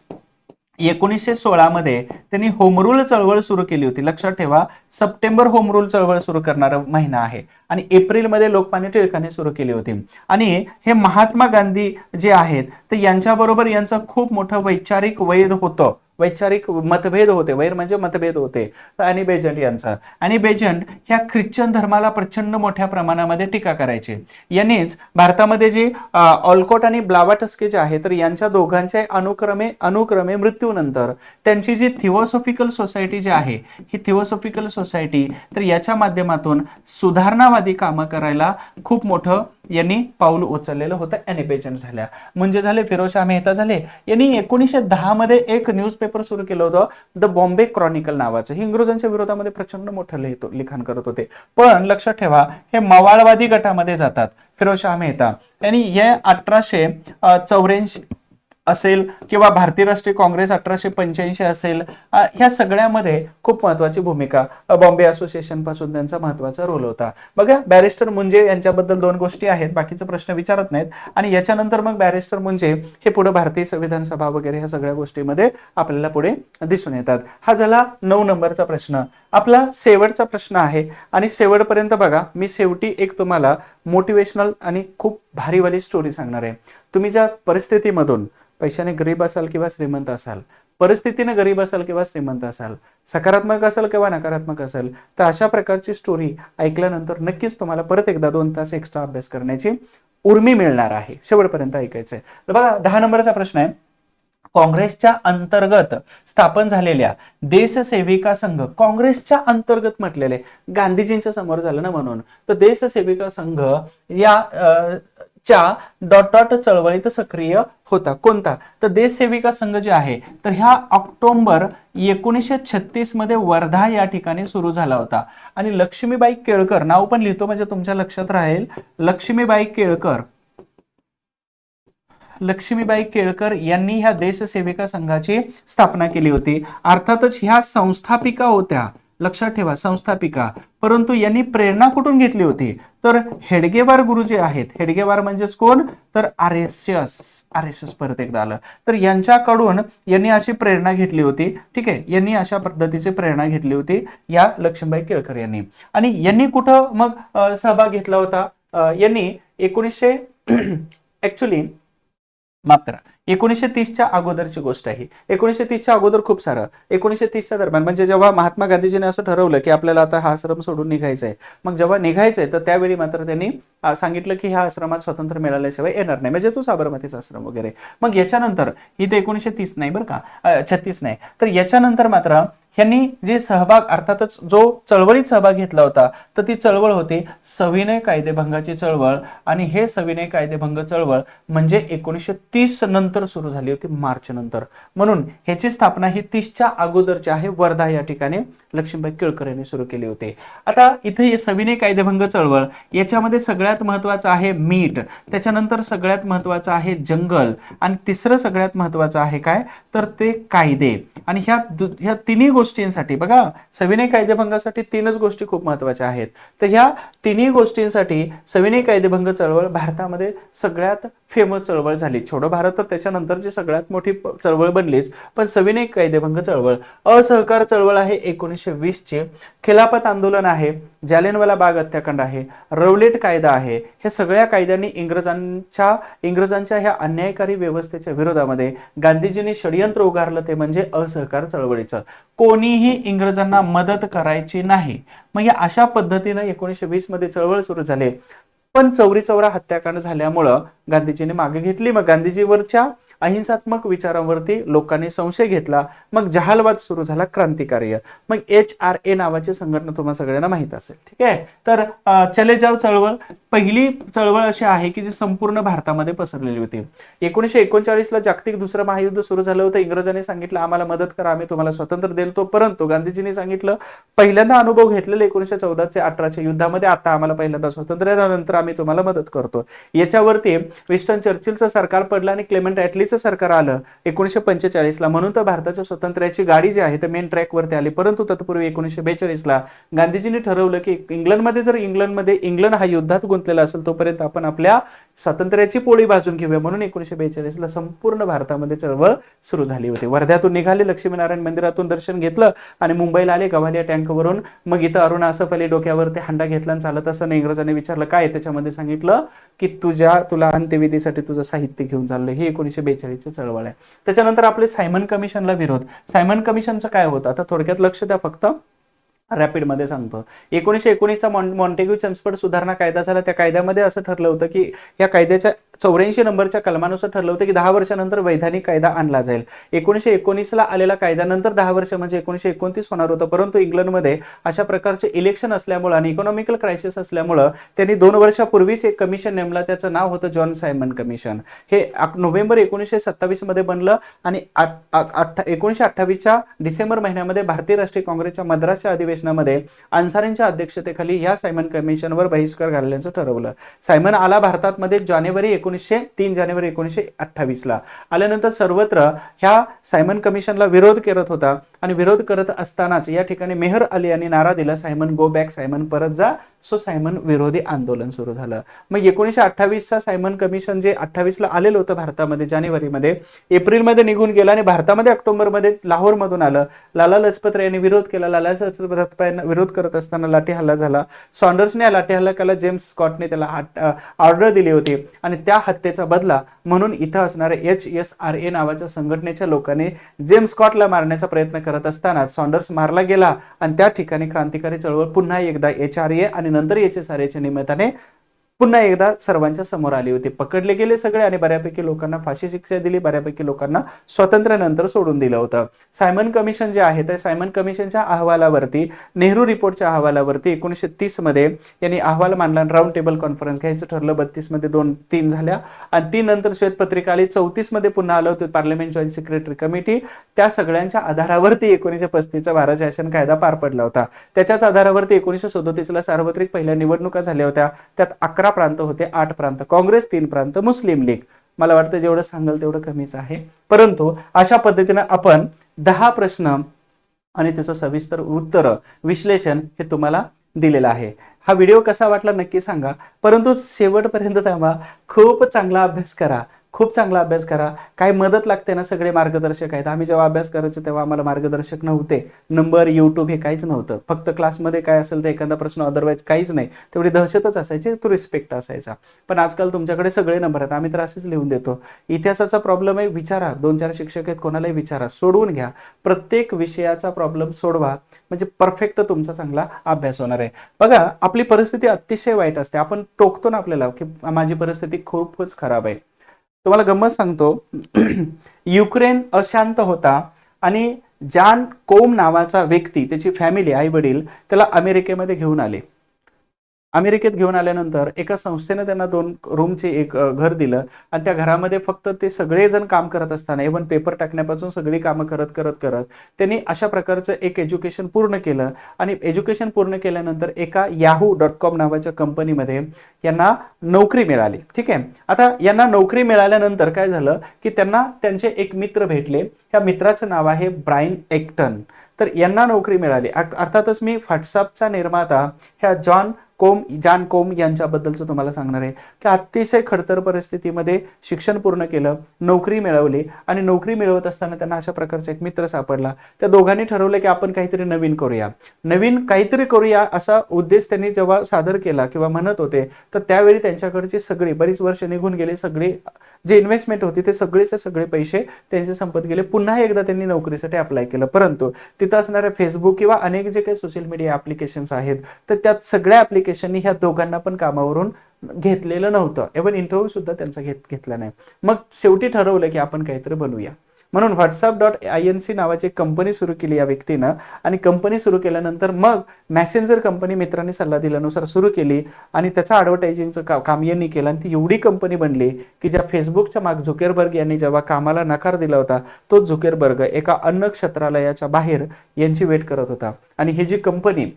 1916 मध्ये त्यांनी होम रूल चळवळ सुरू केली होती. लक्षात ठेवा, सप्टेंबर होम रूल चळवळ सुरू करणारा महिना आहे आणि एप्रिलमध्ये लोकमान्य टिळकांनी सुरू केली होती. आणि हे महात्मा गांधी जे आहेत तर यांच्याबरोबर यांचं खूप मोठं वैचारिक वैर होतं, वैचारिक मतभेद होते. वैर म्हणजे मतभेद होते. तर ॲनी बेझंट यांचा, ॲनी बेझंट ह्या ख्रिश्चन धर्माला प्रचंड मोठ्या प्रमाणामध्ये टीका करायचे. यांनीच भारतामध्ये जे ऑलकोट आणि ब्लावाटस्के जे आहे तर यांच्या दोघांच्या अनुक्रमे मृत्यूनंतर त्यांची जी थिओसॉफिकल सोसायटी जी आहे ही थिओसॉफिकल सोसायटी तर याच्या माध्यमातून सुधारणावादी कामं करायला खूप मोठं यांनी पाऊल उचललेलं होतं. ॲनी बेझंट झाल्या. म्हणजे झाले फिरोजशाह मेहता झाले. यांनी 1910 मध्ये एक न्यूजपेपर सुरू केलं होतं, द बॉम्बे क्रॉनिकल नावाचं. हे इंग्रजांच्या विरोधामध्ये प्रचंड मोठं लिखाण करत होते. पण लक्षात ठेवा, हे मवाळवादी गटामध्ये जातात फिरोजशाह मेहता. यांनी हे 1884 असेल किंवा भारतीय राष्ट्रीय काँग्रेस 1885 असेल, ह्या सगळ्यामध्ये खूप महत्वाची भूमिका बॉम्बे असोसिएशन पासून त्यांचा महत्वाचा रोल होता. बघा, बॅरिस्टर मुंजे यांच्याबद्दल दोन गोष्टी आहेत, बाकीचे प्रश्न विचारत नाहीत. आणि याच्यानंतर मग बॅरिस्टर मुंजे हे पुढे भारतीय संविधान सभा वगैरे ह्या सगळ्या गोष्टीमध्ये आपल्याला पुढे दिसून येतात. हा झाला 9 नंबरचा प्रश्न. आपला शेवटचा प्रश्न आहे आणि शेवटपर्यंत बघा. मी शेवटी एक तुम्हाला मोटिवेशनल आणि खूप भारीवाली स्टोरी सांगणार आहे. तुम्ही ज्या परिस्थितीमधून पैशाने गरीब असाल किंवा श्रीमंत असाल, परिस्थितीने गरीब असाल किंवा श्रीमंत असाल, सकारात्मक असाल किंवा नकारात्मक असाल, तर अशा प्रकारची स्टोरी ऐकल्यानंतर नक्कीच तुम्हाला परत एकदा 2 तास एक्स्ट्रा अभ्यास करण्याची उर्मी मिळणार आहे. शेवटपर्यंत ऐकायचंय. तर बघा, 10 नंबरचा प्रश्न आहे. काँग्रेसच्या अंतर्गत स्थापन झालेल्या देशसेविका संघ, काँग्रेसच्या अंतर्गत म्हटलेले, गांधीजींच्या समोर झालं ना म्हणून, तर देशसेविका संघ या च्या डॉट डॉट चळवळीत सक्रिय होता. कोणता? तर देशसेविका संघ जे आहे तर ह्या ऑक्टोबर 1936 मध्ये वर्धा या ठिकाणी सुरू झाला होता. आणि लक्ष्मीबाई केळकर, नाव पण लिहितो म्हणजे तुमच्या लक्षात राहील, लक्ष्मीबाई केळकर यांनी ह्या देशसेविका संघाची स्थापना केली होती. अर्थातच ह्या संस्थापिका होत्या, लक्षात ठेवा, संस्थापिका. परंतु यांनी प्रेरणा कुठून घेतली होती? तर हेडगेवार गुरु जे आहेत, हेडगेवार म्हणजेच कोण? तर आरएसएस परत एकदा आलं, तर यांच्याकडून यांनी अशी प्रेरणा घेतली होती. ठीक आहे, यांनी अशा पद्धतीची प्रेरणा घेतली होती या लक्ष्मीबाई केळकर यांनी. आणि यांनी कुठं मग सहभाग घेतला होता? यांनी 1930च्या अगोदरची गोष्ट आहे. 1930च्या अगोदर खूप सारं, 1930च्या दरम्यान म्हणजे जेव्हा महात्मा गांधीजीने असं ठरवलं की आपल्याला आता हा आश्रम सोडून निघायचा आहे, मग जेव्हा निघायचंय तर त्यावेळी मात्र त्यांनी सांगितलं की ह्या आश्रमात स्वातंत्र्य मिळाल्याशिवाय येणार नाही, म्हणजे तो साबरमतीचा आश्रम वगैरे. मग याच्यानंतर इथे 1930 नाही बरं का, 36 नाही, तर याच्यानंतर मात्र ह्यांनी जे सहभाग, अर्थातच जो चळवळीत सहभाग घेतला होता तर ती चळवळ होती सविनय कायदेभंगाची चळवळ. आणि हे सविनय कायदेभंग चळवळ म्हणजे 1930 नंतर सुरू झाली होती, मार्च नंतर. म्हणून ह्याची स्थापना ही 30च्या अगोदरची आहे, वर्धा या ठिकाणी लक्ष्मीबाई केळकर यांनी सुरू केली होती. आता इथे सविनय कायदेभंग चळवळ याच्यामध्ये सगळ्यात महत्वाचं आहे मीठ, त्याच्यानंतर सगळ्यात महत्वाचं आहे जंगल, आणि तिसरं सगळ्यात महत्वाचं आहे काय? तर ते कायदे. आणि ह्या तिन्ही गोष्टींसाठी बघा, सविनय कायदेभंगासाठी 3च गोष्टी खूप महत्वाच्या आहेत. तर ह्या तिन्ही गोष्टींसाठी सविनय कायदेभंग चळवळ भारतामध्ये सगळ्यात फेमस चळवळ झाली. छोडो भारत तर त्याच्यानंतरची सगळ्यात मोठी चळवळ बनलीच, पण सविनय कायदेभंग चळवळ. असहकार चळवळ आहे 1920 ची, खिलाफत आंदोलन आहे, जालियनवाला बाग हत्याकांड आहे, रौलेट कायदा आहे. हे सगळ्या कायद्यांनी इंग्रजांच्या ह्या अन्यायकारी व्यवस्थेच्या विरोधामध्ये गांधीजींनी षडयंत्र उगारलं, ते म्हणजे असहकार चळवळीचं. कोणीही इंग्रजांना मदत करायची नाही. मग या अशा पद्धतीने 1920 मध्ये चळवळ सुरू झाली. पण चौरी चौरा हत्याकांड झाल्यामुळं गांधीजींनी मागे घेतली. मग गांधीजीवरच्या अहिंसात्मक विचारांवरती लोकांनी संशय घेतला, मग जहालवाद सुरू झाला क्रांतिकार्य. मग HRA नावाची संघटना तुम्हाला सगळ्यांना माहित असेल. ठीक आहे. तर चले जाव चळवळ पहिली चळवळ अशी आहे की जी संपूर्ण भारतामध्ये पसरलेली होती. 1939 ला जागतिक दुसरं महायुद्ध सुरू झालं होतं. इंग्रजांनी सांगितलं आम्हाला मदत करा, आम्ही तुम्हाला स्वातंत्र्य देतो. परंतु गांधीजींनी सांगितलं पहिल्यांदा अनुभव घेतलेले 1914-18च्या युद्धामध्ये, आता आम्हाला पहिल्यांदा स्वातंत्र्य, नंतर आम्ही तुम्हाला मदत करतो. याच्यावरती विन्स्टन चर्चिलचं सरकार पडलं आणि क्लेमेंट ॲटलीचं सरकार आलं 1945 ला. म्हणून तर भारताच्या स्वातंत्र्याची गाडी जी आहे ते मेन ट्रॅकवरती आली. परंतु तत्पूर्वी 1942 ला गांधीजींनी ठरवलं की इंग्लंड हा युद्धात गुंतलेला असेल तोपर्यंत आपण आपल्या स्वातंत्र्याची पोळी भाजून घेऊया. म्हणून 1942 ला संपूर्ण भारतामध्ये चळवळ सुरू झाली होती. वर्ध्यातून निघाले, लक्ष्मीनारायण मंदिरातून दर्शन घेतलं आणि मुंबईला आले गव्हालिया टँकवरून. मग इथं अरुणा असफ अली डोक्यावरती हांडा घेतला आणि चालत असताना इंग्रजांनी विचारलं काय, त्याच्यामध्ये सांगितलं की तुला अंत्यविधीसाठी तुझं साहित्य घेऊन चाललंय. ही 1942 चळवळ आहे. त्याच्यानंतर आपले सायमन कमिशनला विरोध. सायमन कमिशनचं काय होतं आता थोडक्यात लक्ष द्या, फक्त रॅपिड मध्ये सांगतो. 1919चा मॉन्टेग्यू चेम्सफोर्ड सुधारणा कायदा झाला. त्या कायद्यामध्ये असं ठरलं होतं की या कायद्याच्या 84 नंबरच्या कलमानुसार ठरलं होतं की 10 वर्षानंतर वैधानिक कायदा आणला जाईल. 1919 ला आलेला कायद्यानंतर 10 वर्ष म्हणजे 1929 होणार होतं. परंतु इंग्लंडमध्ये अशा प्रकारचे इलेक्शन असल्यामुळे आणि इकॉनॉमिकल क्रायसिस असल्यामुळे त्यांनी 2 वर्षापूर्वीच एक कमिशन नेमलं. त्याचं नाव होतं जॉन सायमन कमिशन. हे नोव्हेंबर 1927 मध्ये बनलं आणि 1928च्या डिसेंबर महिन्यामध्ये भारतीय राष्ट्रीय काँग्रेसच्या मद्रासच्या अधिवेशनामध्ये अन्सारींच्या अध्यक्षतेखाली या सायमन कमिशनवर बहिष्कार घालण्याचं ठरवलं. सायमन आला भारतामध्ये जानेवारी 1928 ला. आल्यानंतर सर्वत्र ह्या सायमन कमिशनला विरोध करत होता आणि विरोध करत असतानाच या ठिकाणी मेहर अली यांनी नारा दिला सायमन गो बॅक, सायमन परत जा. सो सायमन विरोधी आंदोलन सुरू झालं. मग 1928चा सायमन कमिशन जे 28 ला आलेलं होतं भारतामध्ये जानेवारीमध्ये, एप्रिलमध्ये निघून गेलं आणि भारतामध्ये ऑक्टोबरमध्ये लाहोर मधून आलं. लाला लजपत राय यांनी विरोध केला. लाला लजपत राय विरोध करत असताना लाठी हल्ला झाला. सॉन्डर्सने लाठी हल्ला केला. जेम्स स्कॉटने त्याला ऑर्डर दिली होती आणि त्या हत्येचा बदला म्हणून इथं असणाऱ्या HSRA नावाच्या संघटनेच्या लोकांनी जेम्स स्कॉटला मारण्याचा प्रयत्न करत असताना सॉन्डर्स मारला गेला आणि त्या ठिकाणी क्रांतिकारी चळवळ पुन्हा एकदा HRA आणि नंतर HSRAच्या निमित्ताने पुन्हा एकदा सर्वांच्या समोर आली होती. पकडले गेले सगळे आणि बऱ्यापैकी लोकांना फाशी शिक्षा दिली, बऱ्यापैकी लोकांना स्वातंत्र्यानंतर सोडून दिलं होतं. सायमन कमिशन जे आहे त्या सायमन कमिशनच्या अहवालावरती, नेहरू रिपोर्टच्या अहवालावरती 1930 मध्ये यांनी अहवाल मांडला. राऊंड टेबल कॉन्फरन्स घ्यायचं ठरलं. 32 मध्ये 2-3 झाल्या आणि 3 नंतर श्वेतपत्रिका आली. 34 मध्ये पुन्हा आलं होतं पार्लमेंट जॉईंट सेक्रेटरी कमिटी. त्या सगळ्यांच्या आधारावरती 1935चा भारत शासन कायदा पार पडला होता. त्याच्याच आधारावरती 1937 ला सार्वत्रिक पहिल्या निवडणुका झाल्या होत्या. त्यात 11 प्रांत होते, 8 प्रांत काँग्रेस, 3 प्रांत मुस्लिम लीग. मला वाटतं जेवढं सांगाल तेवढं कमीच आहे. परंतु अशा पद्धतीने आपण 10 प्रश्न आणि त्याचं सविस्तर उत्तर विश्लेषण हे तुम्हाला दिलेलं आहे. हा व्हिडिओ कसा वाटला नक्की सांगा. परंतु शेवटपर्यंत थांबा. खूप चांगला अभ्यास करा, खूप चांगला अभ्यास करा. काय मदत लागते ना, सगळे मार्गदर्शक आहेत. आम्ही जेव्हा अभ्यास करायचो तेव्हा आम्हाला मार्गदर्शक नव्हते, नंबर, युट्यूब हे काहीच नव्हतं. फक्त क्लासमध्ये काय असेल तर एखादा प्रश्न, अदरवाईज काहीच नाही. तेवढी दहशतच असायची, तो रिस्पेक्ट असायचा. पण आजकाल तुमच्याकडे सगळे नंबर आहेत. आम्ही तर असेच लिहून देतो. इतिहासाचा प्रॉब्लेम आहे, विचारा. 2-4 शिक्षक आहेत, कोणालाही विचारा, सोडवून घ्या. प्रत्येक विषयाचा प्रॉब्लेम सोडवा, म्हणजे परफेक्ट तुमचा चांगला अभ्यास होणार आहे. बघा, आपली परिस्थिती अतिशय वाईट असते. आपण टोकतो ना आपल्याला की माझी परिस्थिती खूपच खराब आहे. तुम्हाला गंमत सांगतो, युक्रेन अशांत होता आणि जॉन कोम नावाचा व्यक्ती, त्याची फॅमिली, आई वडील त्याला अमेरिकेमध्ये घेऊन आले. अमेरिकेत घेऊन आल्यानंतर एका संस्थेने त्यांना 2 रूमचे एक घर दिलं आणि त्या घरामध्ये फक्त ते सगळेजण काम करत असताना, इव्हन पेपर टाकण्यापासून सगळी कामं करत त्यांनी अशा प्रकारचं एक एज्युकेशन पूर्ण केलं. आणि एज्युकेशन पूर्ण केल्यानंतर एका yahoo.com नावाच्या कंपनीमध्ये यांना नोकरी मिळाली. ठीक आहे. आता यांना नोकरी मिळाल्यानंतर काय झालं की त्यांना त्यांचे एक मित्र भेटले. त्या मित्राचं नाव आहे ब्रायन एक्टन. तर यांना नोकरी मिळाली. अर्थातच मी व्हॉट्सअपचा निर्माता ह्या जॉन कोम यांच्याबद्दलचं तुम्हाला सांगणार आहे की अतिशय खडतर परिस्थितीमध्ये शिक्षण पूर्ण केलं, नोकरी मिळवली आणि नोकरी मिळवत असताना त्यांना अशा प्रकारचा एक मित्र सापडला. त्या दोघांनी ठरवलं की आपण काहीतरी नवीन करूया असा उद्देश त्यांनी जेव्हा सादर केला किंवा म्हणत होते, तर त्यावेळी त्यांच्याकडची सगळी, बरीच वर्ष निघून गेले, सगळे जे इन्व्हेस्टमेंट होती ते सगळे पैसे त्यांचे संपत गेले. पुन्हा एकदा त्यांनी नोकरीसाठी अप्लाय केलं. परंतु तिथं असणाऱ्या फेसबुक किंवा अनेक जे काही सोशल मीडिया ऍप्लिकेशन्स आहेत तर त्यात सगळ्या ऍप्लिकेशन नोटिफिकेशननी ह्या दोघांना पण कामावरून घेतलेलं नव्हतं. इव्हन इंटरव्ह्यू सुद्धा त्यांचा घेतला नाही. मग शेवटी ठरवलं की आपण काहीतरी बनवूया. म्हणून WhatsApp.inc नावाची कंपनी सुरू केली या व्यक्तीनं आणि कंपनी सुरू केल्यानंतर मग मॅसेंजर कंपनी मित्रांनी सल्ला दिल्यानुसार सुरू केली आणि त्याचं ॲडव्हर्टायझिंगचं काम यांनी केलं आणि ती एवढी कंपनी बनली की ज्या फेसबुकच्या माग झुकेरबर्ग यांनी जेव्हा कामाला नकार दिला होता तो झुकेरबर्ग एका अन्न क्षेत्रालयाच्या बाहेर यांची वेट करत होता आणि ही जी कंपनी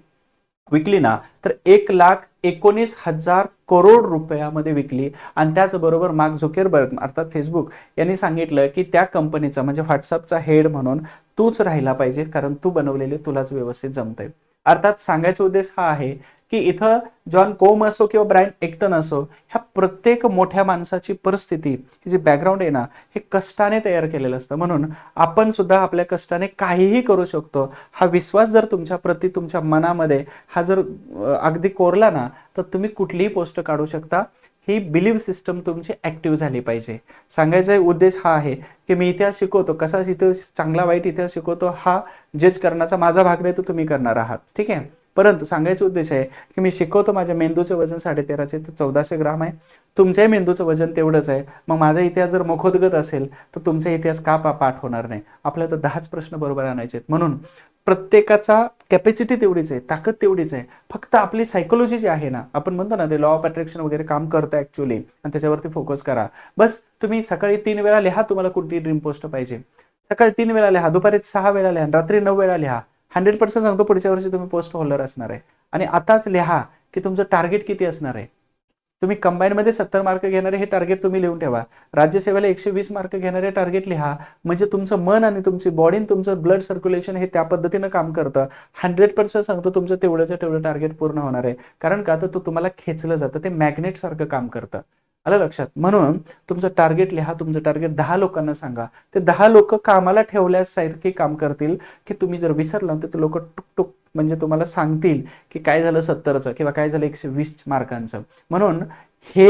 विकली ना तर 1,19,000 करोड रुपयामध्ये विकली. आणि त्याचबरोबर मार्क झुकेरबर्ग अर्थात फेसबुक यांनी सांगितलं की त्या कंपनीचा म्हणजे व्हॉट्सअपचा हेड म्हणून तूच राहिला पाहिजे कारण तू बनवलेले तुलाच व्यवस्थित जमतंय. अर्थात सांगायचा उद्देश हा आहे की इथं जॉन कोम असो किंवा ब्रायन एक्टन असो ह्या प्रत्येक मोठ्या माणसाची परिस्थिती ही जी बॅकग्राऊंड आहे ना हे कष्टाने तयार केलेलं असतं. म्हणून आपण सुद्धा आपल्या कष्टाने काहीही करू शकतो हा विश्वास जर तुमच्या प्रती तुमच्या मनामध्ये हा जर अगदी कोरला ना तर तुम्ही कुठलीही पोस्ट काढू शकता. ही बिलीव्ह सिस्टम तुमची ऍक्टिव्ह झाली पाहिजे. सांगायचा उद्देश हा आहे की मी इतिहास शिकवतो कसा इतिहास चांगला वाईट इतिहास शिकवतो हा जज करण्याचा माझा भाग नाही तो तुम्ही करणार आहात. ठीक आहे. परंतु सांगायचा उद्देश आहे की मी शिकवतो माझ्या मेंदूचं वजन 1350 ते 1400 ग्राम आहे. तुमच्याही मेंदूचं वजन तेवढंच आहे. मग माझा इतिहास जर मखोदगत असेल तर तुमचा इतिहास का पाठ होणार नाही. आपल्याला तर 10च प्रश्न बरोबर आणायचे आहेत. म्हणून प्रत्येकाचा कॅपॅसिटी तेवढीच आहे ताकद तेवढीच आहे. फक्त आपली सायकोलॉजी जी आहे ना आपण म्हणतो ना ते लॉ ऑफ अट्रॅक्शन वगैरे काम करतं ऍक्च्युअली आणि त्याच्यावरती फोकस करा. बस तुम्ही सकाळी 3 वेळा लिहा तुम्हाला कोणती ड्रीम पोस्ट पाहिजे. सकाळी 3 वेळा लिहा, दुपारी 6 वेळा लिहा, रात्री 9 वेळा लिहा. 100% सांगतो पुढच्या वर्षी तुम्ही पोस्ट होल्डर असणार आहे. आणि आताच लिहा की तुमचं टार्गेट किती असणार आहे. तुम्ही कंबाईनमध्ये 70 मार्क घेणारे हे टार्गेट तुम्ही लिहून ठेवा. राज्यसेवेला 120 मार्क घेणारे टार्गेट लिहा. म्हणजे तुमचं मन आणि तुमची बॉडी तुमचं ब्लड सर्क्युलेशन हे त्या पद्धतीनं काम करतं. 100% सांगतो तुमचं तेवढ्याच्या तेवढं टार्गेट पूर्ण होणार आहे. कारण का तर तुम्हाला खेचलं जातं ते मॅग्नेट सारखं काम करतं. आलं लक्षात. म्हणून तुमचं टार्गेट लिहा. तुमचं टार्गेट 10 लोकांना सांगा. ते 10 लोक कामाला ठेवल्यासारखे काम करतील की तुम्ही जर विसरलं तर ते लोक टुकटुक म्हणजे तुम्हाला सांगतील की काय झालं 70चं किंवा काय झालं 120 मार्कांचं. म्हणून हे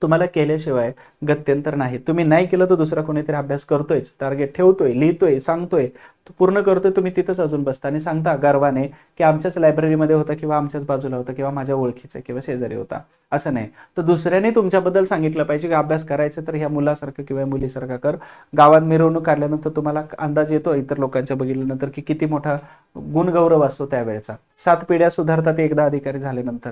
तुम्हाला केल्याशिवाय गत्यंतर नाही. तुम्ही नाही केलं तर दुसरा कोणीतरी अभ्यास करतोय, टार्गेट ठेवतोय, लिहितोय, सांगतोय, तो पूर्ण करतोय. तुम्ही तिथंच अजून बसता आणि सांगता गर्वाने की आमच्याच लायब्ररीमध्ये होता किंवा आमच्याच बाजूला होता किंवा माझ्या ओळखीचा किंवा शेजारी होता. असं नाही. तर दुसऱ्याने तुमच्याबद्दल सांगितलं पाहिजे की अभ्यास करायचा तर ह्या मुलासारखं किंवा मुलीसारखं कर. गावात मिरवणूक काढल्यानंतर तुम्हाला अंदाज येतो इतर लोकांच्या बघितल्यानंतर की किती मोठा गुणगौरव असतो त्यावेळेचा. 7 पिढ्या सुधारतात एकदा अधिकारी झाल्यानंतर.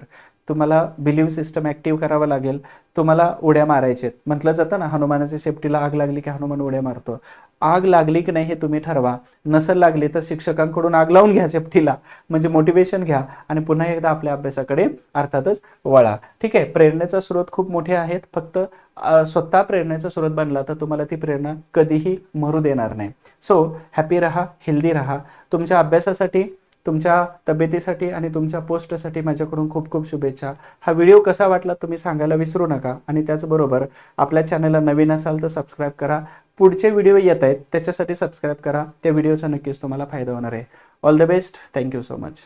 तुम्हाला बिलीव्ह सिस्टम ऍक्टिव्ह करावं लागेल. तुम्हाला उड्या मारायचे. म्हटलं जातं ना हनुमानाच्या सेफ्टीला आग लागली की हनुमान उड्या मारतो. आग लागली की नाही हे तुम्ही ठरवा. नसल लागली तर शिक्षकांकडून आग लावून घ्या सेफ्टीला म्हणजे मोटिवेशन घ्या आणि पुन्हा एकदा आपल्या अभ्यासाकडे अर्थातच वळा. ठीक आहे. प्रेरणेचा स्रोत खूप मोठे आहेत. फक्त स्वतः प्रेरणेचा स्रोत बनला तर तुम्हाला ती प्रेरणा कधीही मरू देणार नाही. सो हॅपी राहा, हेल्दी राहा. तुमच्या अभ्यासासाठी तुमच्या तब्येतीसाठी आणि तुमच्या पोस्टसाठी माझ्याकडून खूप खूप शुभेच्छा. हा व्हिडिओ कसा वाटला तुम्ही सांगायला विसरू नका आणि त्याचबरोबर आपल्या चॅनलला नवीन असाल तर सबस्क्राईब करा. पुढचे व्हिडिओ येत आहेत त्याच्यासाठी सबस्क्राईब करा. त्या व्हिडिओचा नक्कीच तुम्हाला फायदा होणार आहे. All the best. Thank you so much.